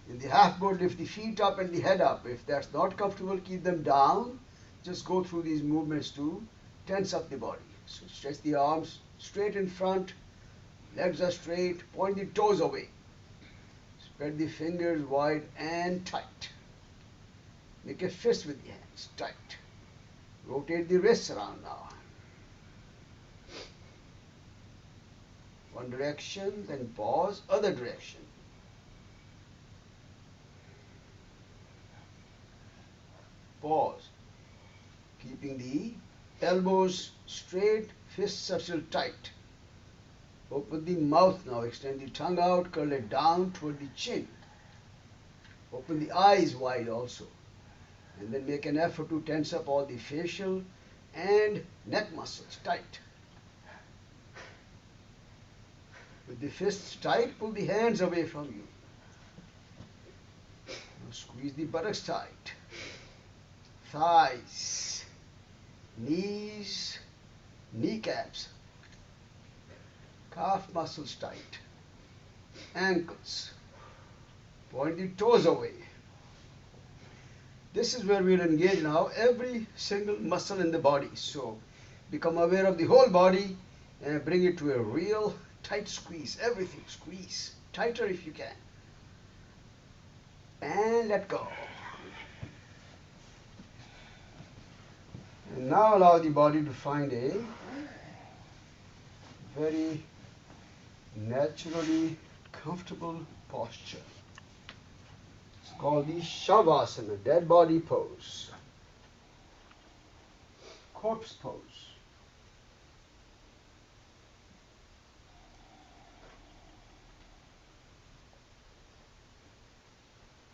In the half boat, lift the feet up and the head up. If that's not comfortable, keep them down. Just go through these movements to tense up the body. So stretch the arms straight in front, legs are straight, point the toes away. Spread the fingers wide and tight. Make a fist with the hands, tight. Rotate the wrists around now. One direction, then pause, other direction. Pause. Keeping the elbows straight, fists are still tight. Open the mouth now, extend the tongue out, curl it down toward the chin. Open the eyes wide also. And then make an effort to tense up all the facial and neck muscles tight. With the fists tight, pull the hands away from you. Now squeeze the buttocks tight. Thighs, knees, kneecaps, calf muscles tight, ankles. Point the toes away. This is where we'll engage now every single muscle in the body. So become aware of the whole body and bring it to a real tight squeeze. Everything squeeze. Tighter if you can. And let go. And now allow the body to find a very naturally comfortable posture. It's called the Shavasana, dead body pose. Corpse pose.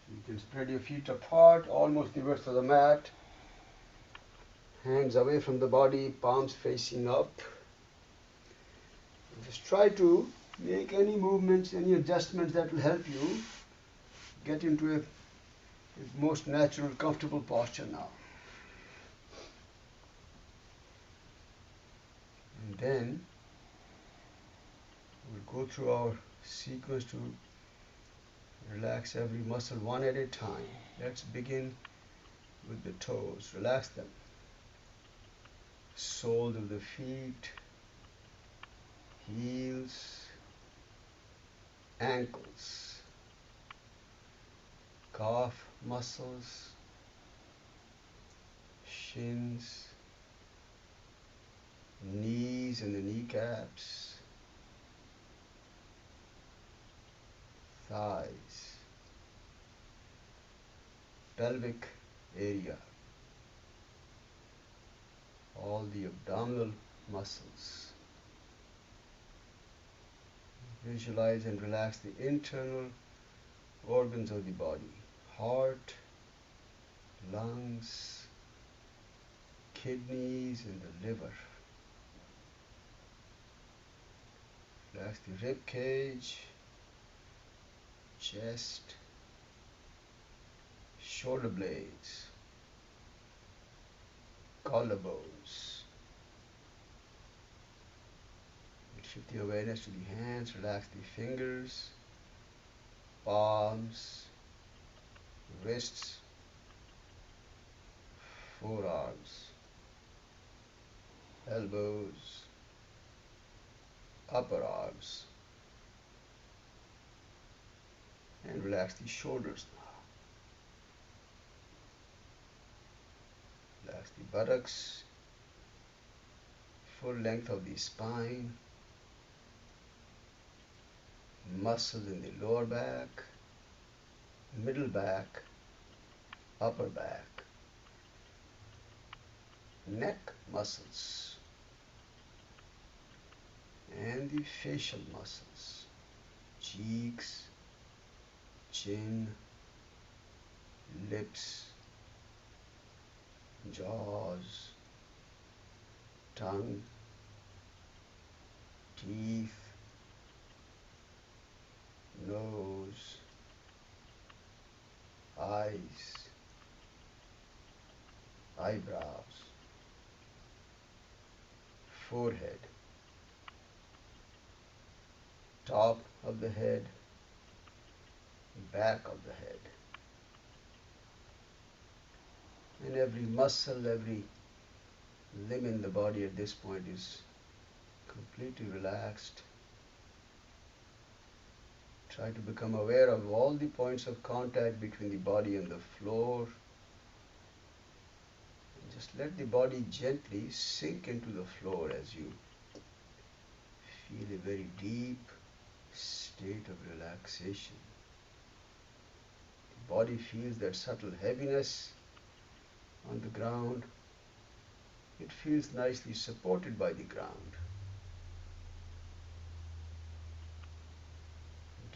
You can spread your feet apart, almost the width of the mat. Hands away from the body, palms facing up. Just try to make any movements, any adjustments that will help you get into a most natural, comfortable posture now. And then we'll go through our sequence to relax every muscle one at a time. Let's begin with the toes. Relax them. Soles of the feet, heels, ankles, calf muscles, shins, knees and the kneecaps, thighs, pelvic area, all the abdominal muscles. Visualize and relax the internal organs of the body, heart, lungs, kidneys, and the liver. Relax the rib cage, chest, shoulder blades, collarbones. Shift the awareness to the hands, relax the fingers, palms, wrists, forearms, elbows, upper arms, and relax the shoulders now. Relax the buttocks, full length of the spine, muscles in the lower back, middle back, upper back, neck muscles, and the facial muscles, cheeks, chin, lips, jaws, tongue, teeth, nose, eyes, eyebrows, forehead, top of the head, back of the head. And every muscle, every limb in the body at this point is completely relaxed. Try to become aware of all the points of contact between the body and the floor. And just let the body gently sink into the floor as you feel a very deep state of relaxation. The body feels that subtle heaviness on the ground. It feels nicely supported by the ground.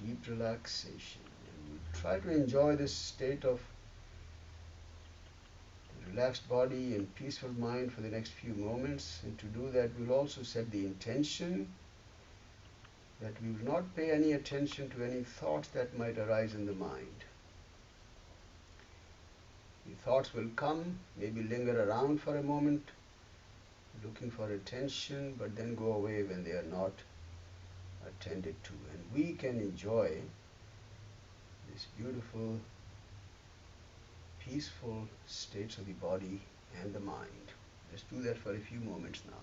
Deep relaxation. And you try to enjoy this state of relaxed body and peaceful mind for the next few moments. And to do that, we'll also set the intention that we will not pay any attention to any thoughts that might arise in the mind. The thoughts will come, maybe linger around for a moment, looking for attention, but then go away when they are not attended to. And we can enjoy this beautiful, peaceful states of the body and the mind. Let's do that for a few moments now.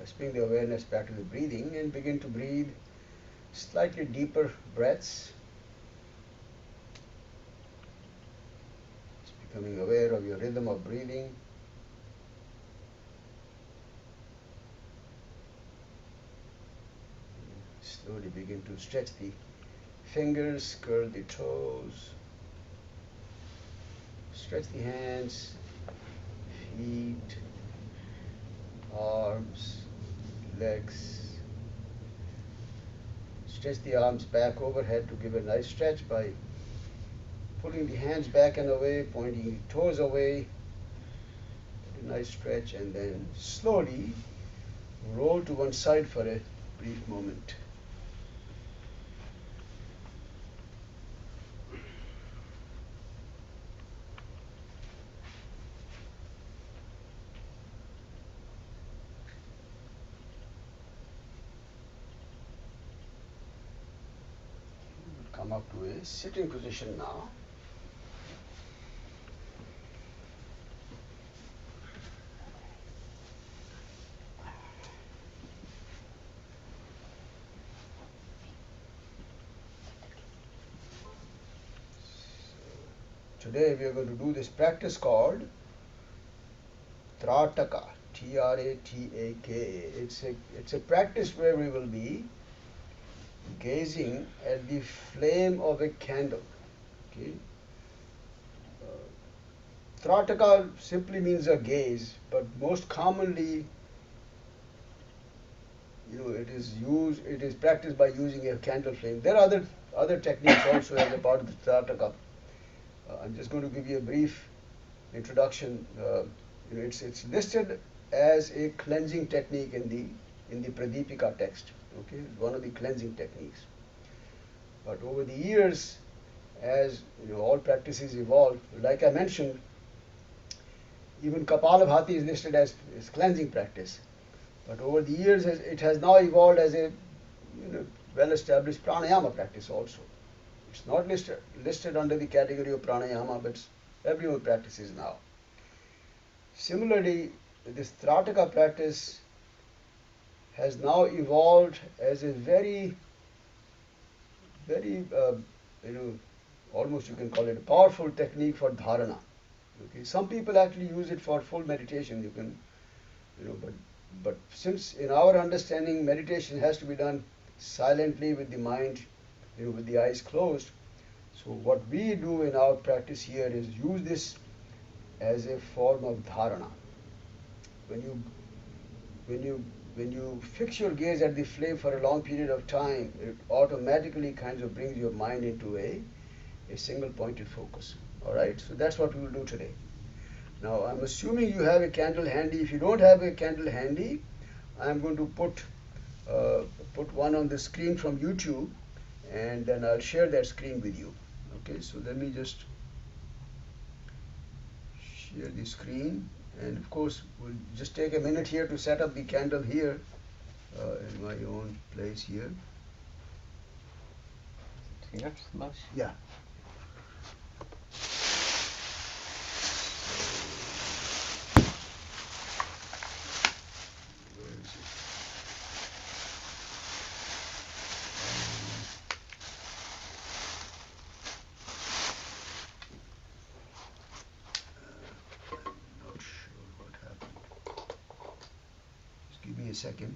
Let's bring the awareness back to the breathing and begin to breathe slightly deeper breaths. Just becoming aware of your rhythm of breathing. Slowly begin to stretch the fingers, curl the toes, stretch the hands, feet, arms, legs. Stretch the arms back overhead to give a nice stretch by pulling the hands back and away, pointing the toes away. A nice stretch, and then slowly roll to one side for a brief moment. Come up to a sitting position now. Today we are going to do this practice called Trataka, Trataka. It's a practice where we will be gazing at the flame of a candle. Okay. Trataka simply means a gaze, but most commonly, it is practiced by using a candle flame. There are other techniques also as a part of the Trataka. I'm just going to give you a brief introduction. It's listed as a cleansing technique in the Pradipika text. Okay, one of the cleansing techniques. But over the years, as all practices evolve, like I mentioned, even Kapalabhati is listed as cleansing practice. But over the years, it has now evolved as a well-established pranayama practice also. It's not listed under the category of pranayama, but everyone practices now. Similarly, this Trataka practice has now evolved as a very, very, almost you can call it a powerful technique for dharana. Okay, some people actually use it for full meditation. You can, but since in our understanding meditation has to be done silently with the mind, with the eyes closed. So what we do in our practice here is use this as a form of dharana. When you fix your gaze at the flame for a long period of time, it automatically kind of brings your mind into a single pointed focus. All right, so that's what we will do today. Now I'm assuming you have a candle handy. If you don't have a candle handy, I'm going to put one on the screen from YouTube, and then I'll share that screen with you. Okay, so let me just share the screen, and of course we'll just take a minute here to set up the candle here in my own place here. Here, Subhash? Yeah. Where is it? I'm not sure what happened. Just give me a second.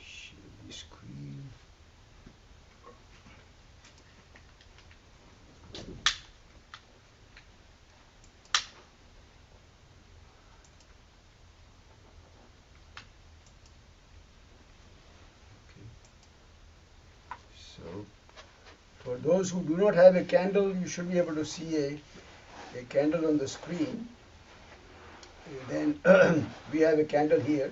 Share the screen. So, for those who do not have a candle, you should be able to see a candle on the screen. And then we have a candle here.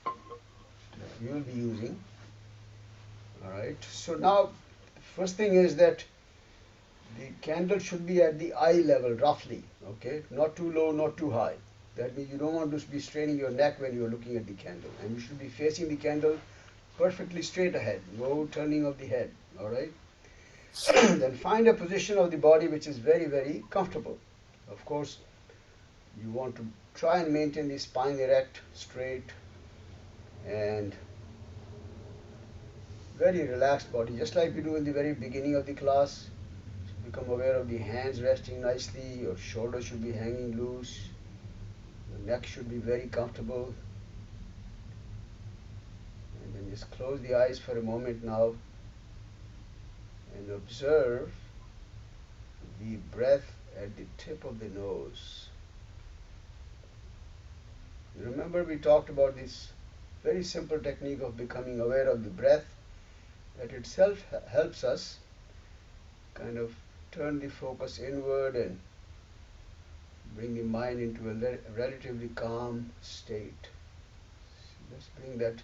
That we will be using. Alright, so now first thing is that the candle should be at the eye level roughly, okay, not too low, not too high. That means you don't want to be straining your neck when you're looking at the candle, and you should be facing the candle perfectly straight ahead, no turning of the head, all right? Then find a position of the body which is very, very comfortable. Of course, you want to try and maintain the spine erect, straight, and very relaxed body, just like we do in the very beginning of the class. Become aware of the hands resting nicely, your shoulders should be hanging loose, your neck should be very comfortable. And then just close the eyes for a moment now and observe the breath at the tip of the nose. Remember, we talked about this very simple technique of becoming aware of the breath, that itself helps us kind of turn the focus inward and bring the mind into a relatively calm state. So let's bring that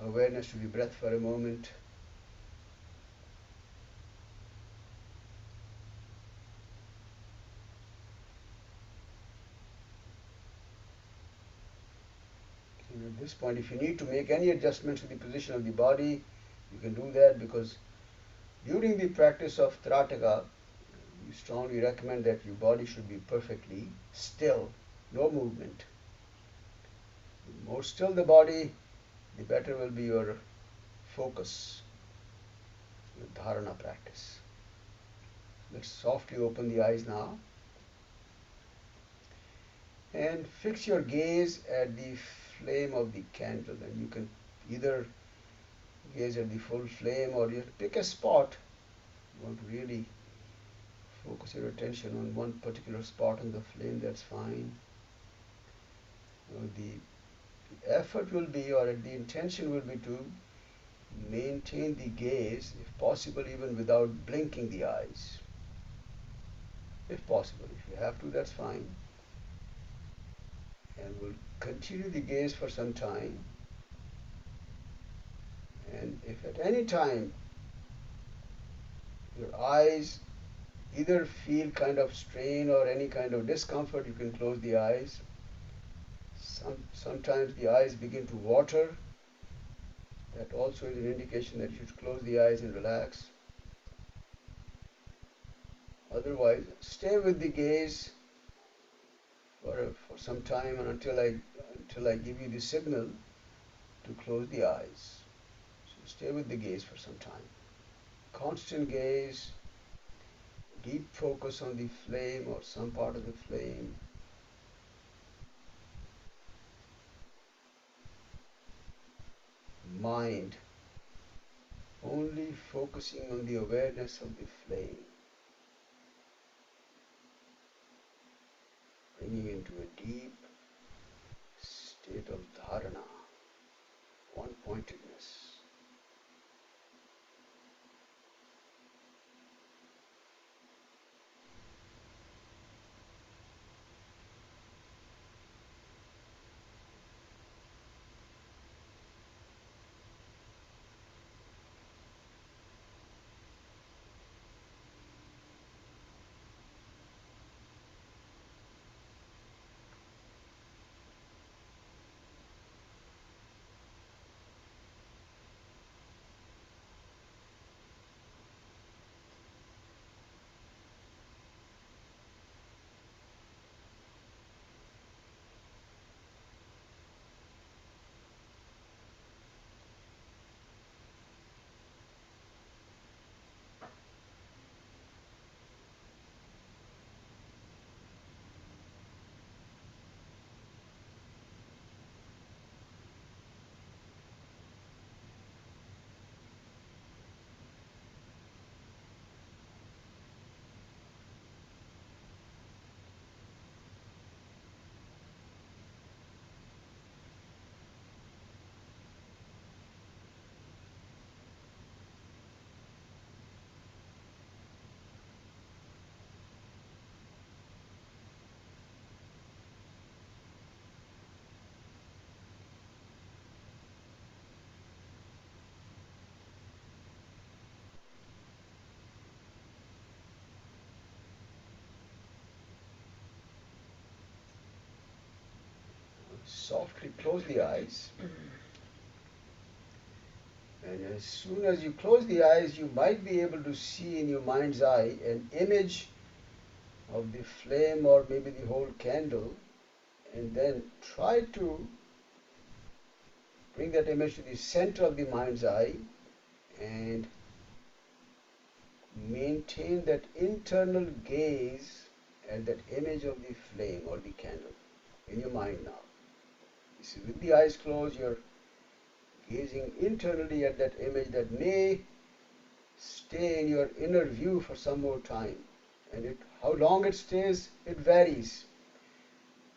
awareness to the breath for a moment. And at this point, if you need to make any adjustments to the position of the body, you can do that, because during the practice of Tarataka, we strongly recommend that your body should be perfectly still, no movement. The more still the body, the better will be your focus, your dharana practice. Let's softly open the eyes now and fix your gaze at the flame of the candle. And you can either gaze at the full flame, or you pick a spot. You want to really focus your attention on one particular spot on the flame, that's fine. The effort will be, or the intention will be, to maintain the gaze, if possible, even without blinking the eyes. If possible, if you have to, that's fine. And we'll continue the gaze for some time. And if at any time your eyes either feel kind of strain or any kind of discomfort, you can close the eyes. Sometimes the eyes begin to water. That also is an indication that you should close the eyes and relax. Otherwise, stay with the gaze for some time, and until I give you the signal to close the eyes. So stay with the gaze for some time. Constant gaze, deep focus on the flame or some part of the flame. Mind only focusing on the awareness of the flame, bringing into a deep state of dharana, one-pointedness. softly close the eyes. And as soon as you close the eyes, you might be able to see in your mind's eye an image of the flame or maybe the whole candle, and then try to bring that image to the center of the mind's eye and maintain that internal gaze at that image of the flame or the candle in your mind now. You see, with the eyes closed, you're gazing internally at that image that may stay in your inner view for some more time. And how long it stays, it varies.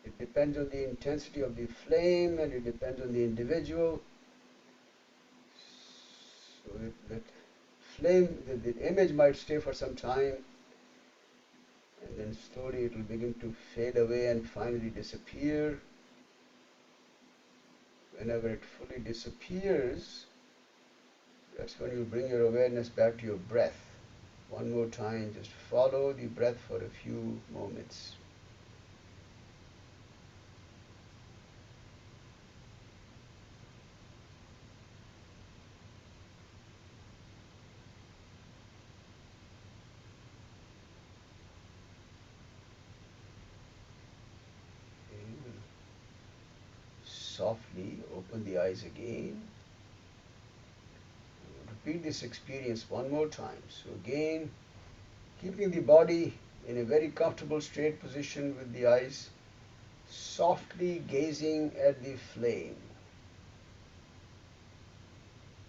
It depends on the intensity of the flame and it depends on the individual. So that flame, the image might stay for some time and then slowly it will begin to fade away and finally disappear. Whenever it fully disappears, that's when you bring your awareness back to your breath. One more time, just follow the breath for a few moments. And softly open the eyes again. Repeat this experience one more time. So again, keeping the body in a very comfortable straight position with the eyes softly gazing at the flame.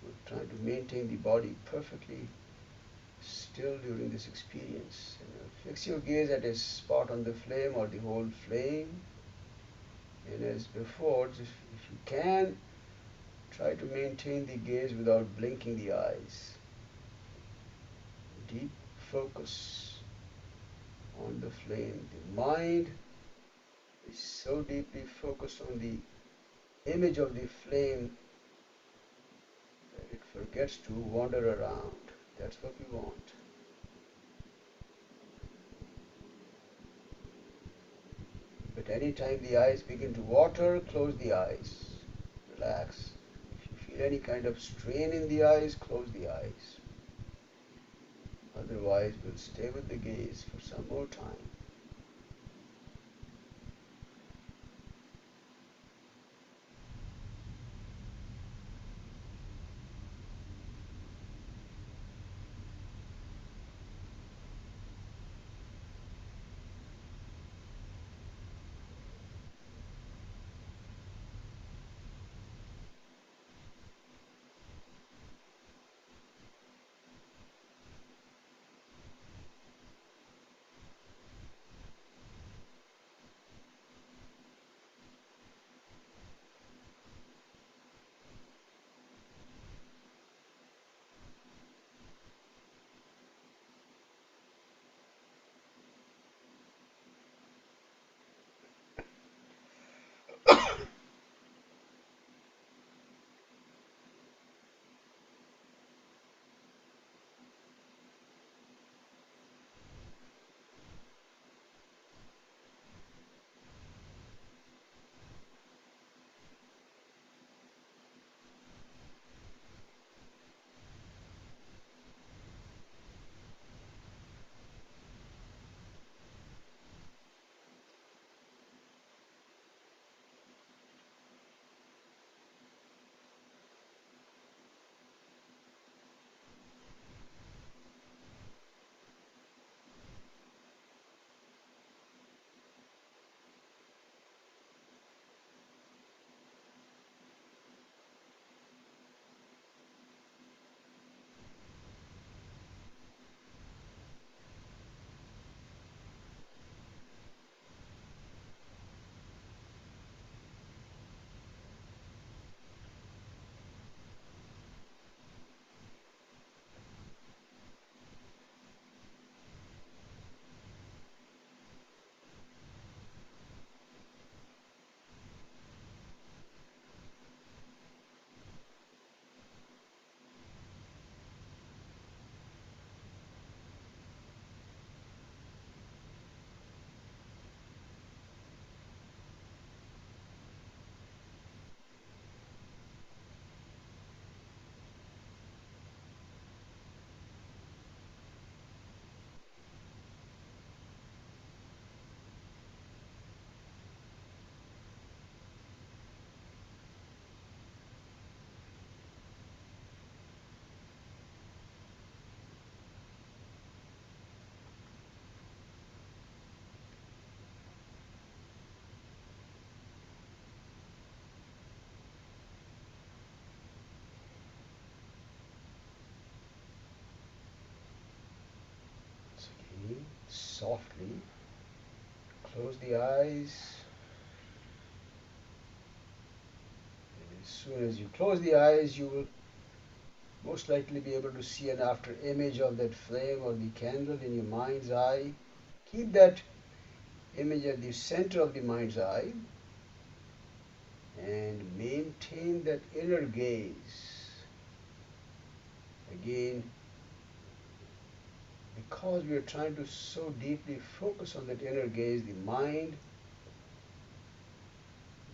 We're trying to maintain the body perfectly still during this experience. Fix your gaze at a spot on the flame or the whole flame. And as before, just if you can, try to maintain the gaze without blinking the eyes. Deep focus on the flame. The mind is so deeply focused on the image of the flame that it forgets to wander around. That's what we want. But anytime the eyes begin to water, close the eyes. Relax. If you feel any kind of strain in the eyes, close the eyes. Otherwise, we'll stay with the gaze for some more time. Again, softly close the eyes. And as soon as you close the eyes, you will most likely be able to see an after image of that flame or the candle in your mind's eye. Keep that image at the center of the mind's eye and maintain that inner gaze. Again, because we are trying to so deeply focus on that inner gaze, the mind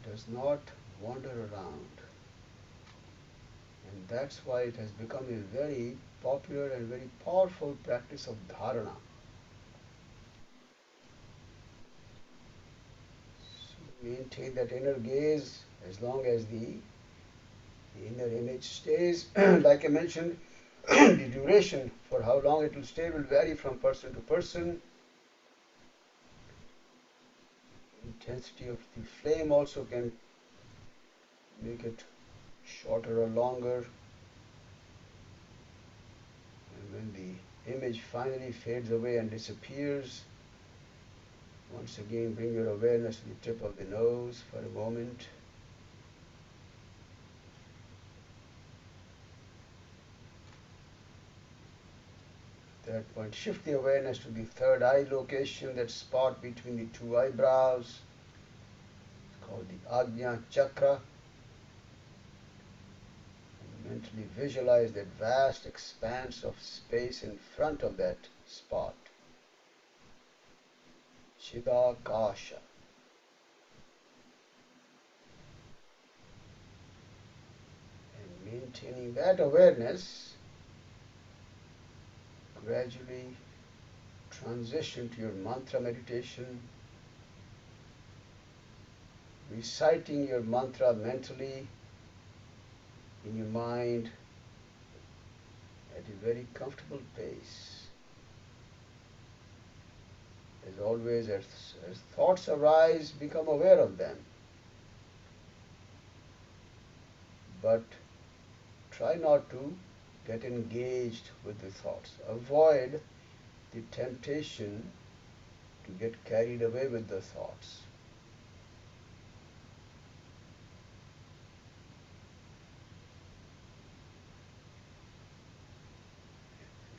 does not wander around. And that's why it has become a very popular and very powerful practice of dharana. So maintain that inner gaze as long as the inner image stays. Like I mentioned, the duration for how long it will stay will vary from person to person. Intensity of the flame also can make it shorter or longer. And when the image finally fades away and disappears, once again bring your awareness to the tip of the nose for a moment. At that point, shift the awareness to the third eye location, that spot between the two eyebrows. It's called the Ajna Chakra. And mentally visualize that vast expanse of space in front of that spot. Chidakasha. And maintaining that awareness, gradually transition to your mantra meditation, reciting your mantra mentally in your mind at a very comfortable pace. As always, as thoughts arise, become aware of them. But try not to get engaged with the thoughts. Avoid the temptation to get carried away with the thoughts.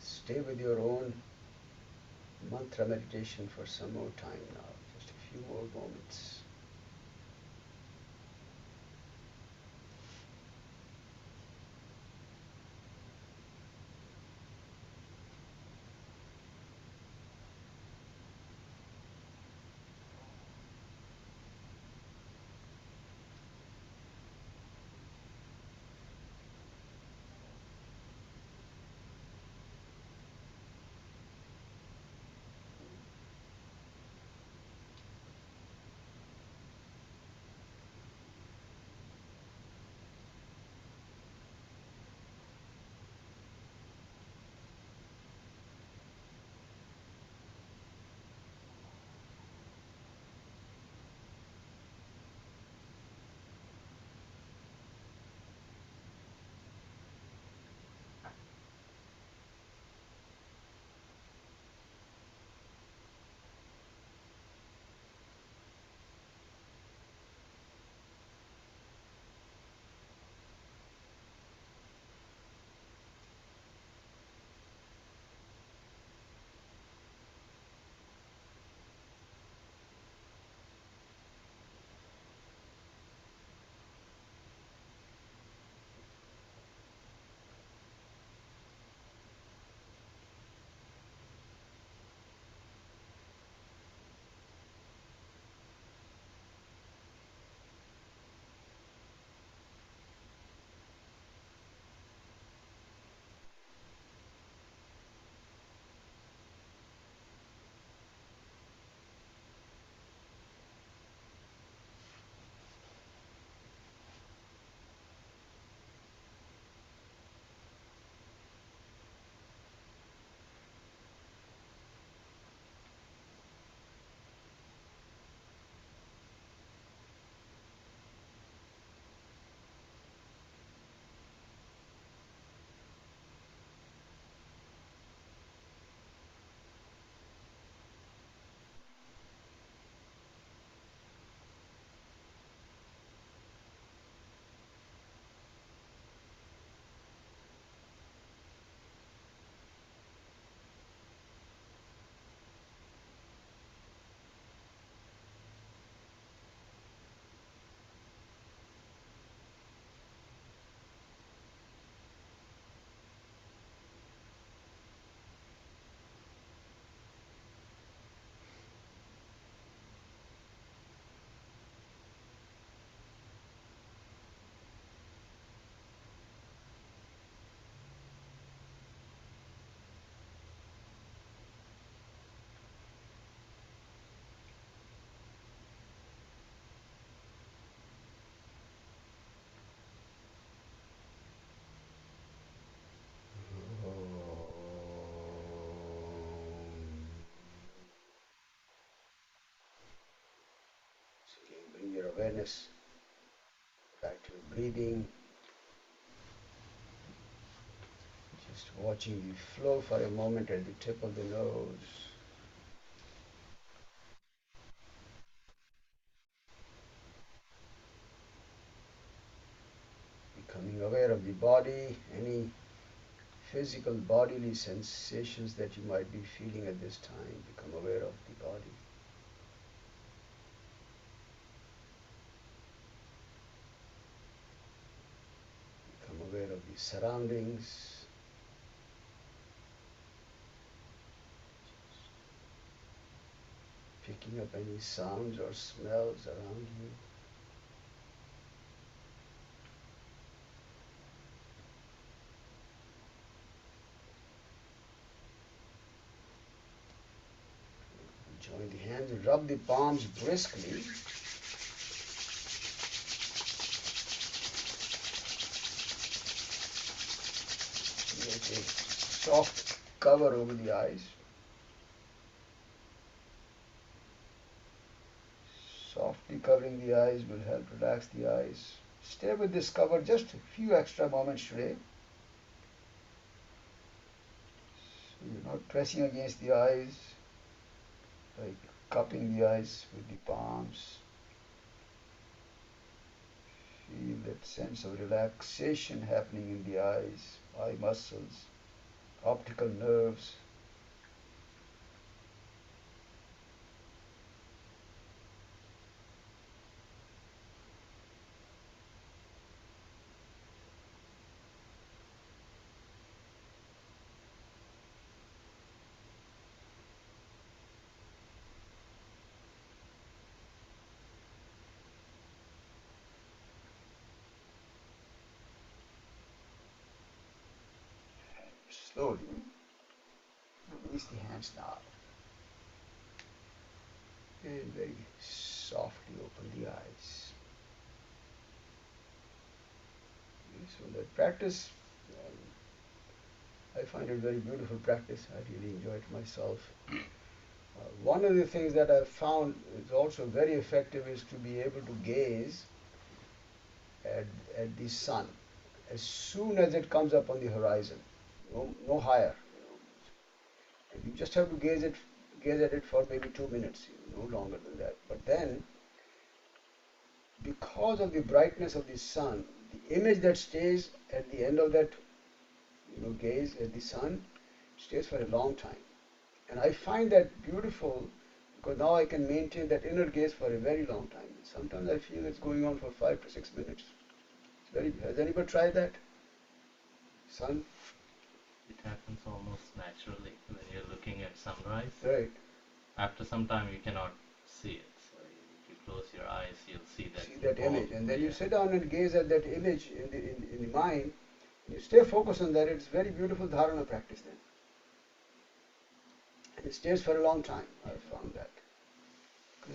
Stay with your own mantra meditation for some more time now, just a few more moments. awareness back to your breathing. Just watching the flow for a moment at the tip of the nose. Becoming aware of the body, any physical bodily sensations that you might be feeling at this time. Become aware of the body. Become aware of the surroundings. Picking up any sounds or smells around you. Join the hands and rub the palms briskly. Make a soft cover over the eyes. Softly covering the eyes will help relax the eyes. Stay with this cover just a few extra moments today. So you're not pressing against the eyes, like cupping the eyes with the palms. Feel that sense of relaxation happening in the eyes, eye muscles, optical nerves. Slowly release the hands now. And very softly open the eyes. So that practice, I find it very beautiful practice. I really enjoy it myself. One of the things that I've found is also very effective is to be able to gaze at, at the sun as soon as it comes up on the horizon, no higher. And you just have to gaze at it for maybe 2 minutes, no longer than that. But then, because of the brightness of the sun, the image that stays at the end of that, gaze at the sun stays for a long time. And I find that beautiful because now I can maintain that inner gaze for a very long time. Sometimes I feel it's going on for 5 to 6 minutes. Has anybody tried that? Sun? It happens almost naturally when you're looking at sunrise. Right. After some time, you cannot see it. So if you close your eyes, you'll see that. See that image, and then you Yeah. sit down and gaze at that image in the mind. You stay focused on that. It's very beautiful dharana practice then. And it stays for a long time. I've found that.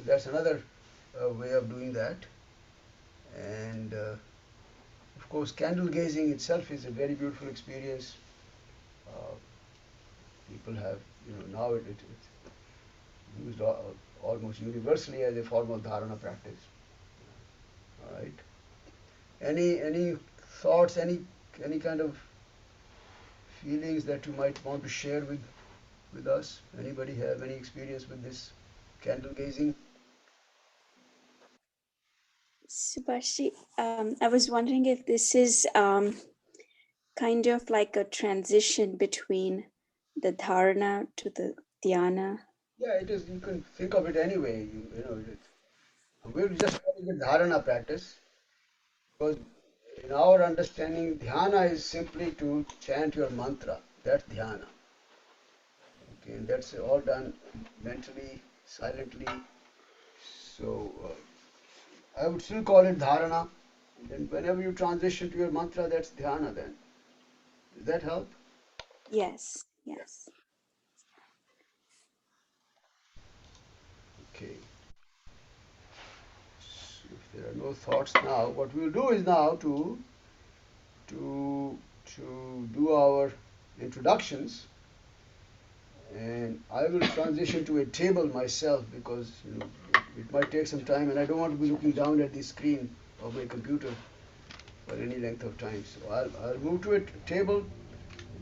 That's another way of doing that. And of course, candle gazing itself is a very beautiful experience. Uh, People have, now it's used almost universally as a form of dharana practice. All right. Any thoughts? Any kind of feelings that you might want to share with us? Anybody have any experience with this candle gazing? Subhashi, I was wondering if this is kind of like a transition between the dharana to the dhyana. Yeah, it is. You can think of it anyway. We'll just call it the dharana practice because in our understanding, dhyana is simply to chant your mantra. That's dhyana. Okay, and that's all done mentally, silently. So I would still call it dharana. And then whenever you transition to your mantra, that's dhyana then. Does that help? Yes, yes. Okay. So if there are no thoughts now, what we'll do is now to do our introductions, and I will transition to a table myself because It might take some time, and I don't want to be looking down at the screen of my computer for any length of time. So I'll move to a table,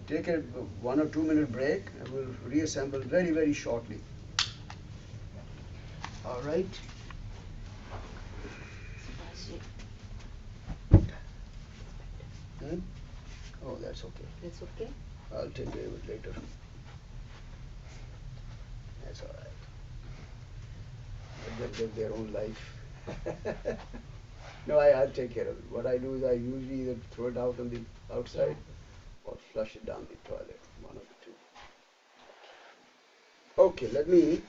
take a 1 or 2 minute break, and we'll reassemble very, very shortly. All right. Hmm? Oh, that's okay. That's okay. I'll take care of it later. That's all right. Let them live their own life. No, I'll take care of it. What I do is I usually either throw it out on the outside or flush it down the toilet, one of the two. Okay, let me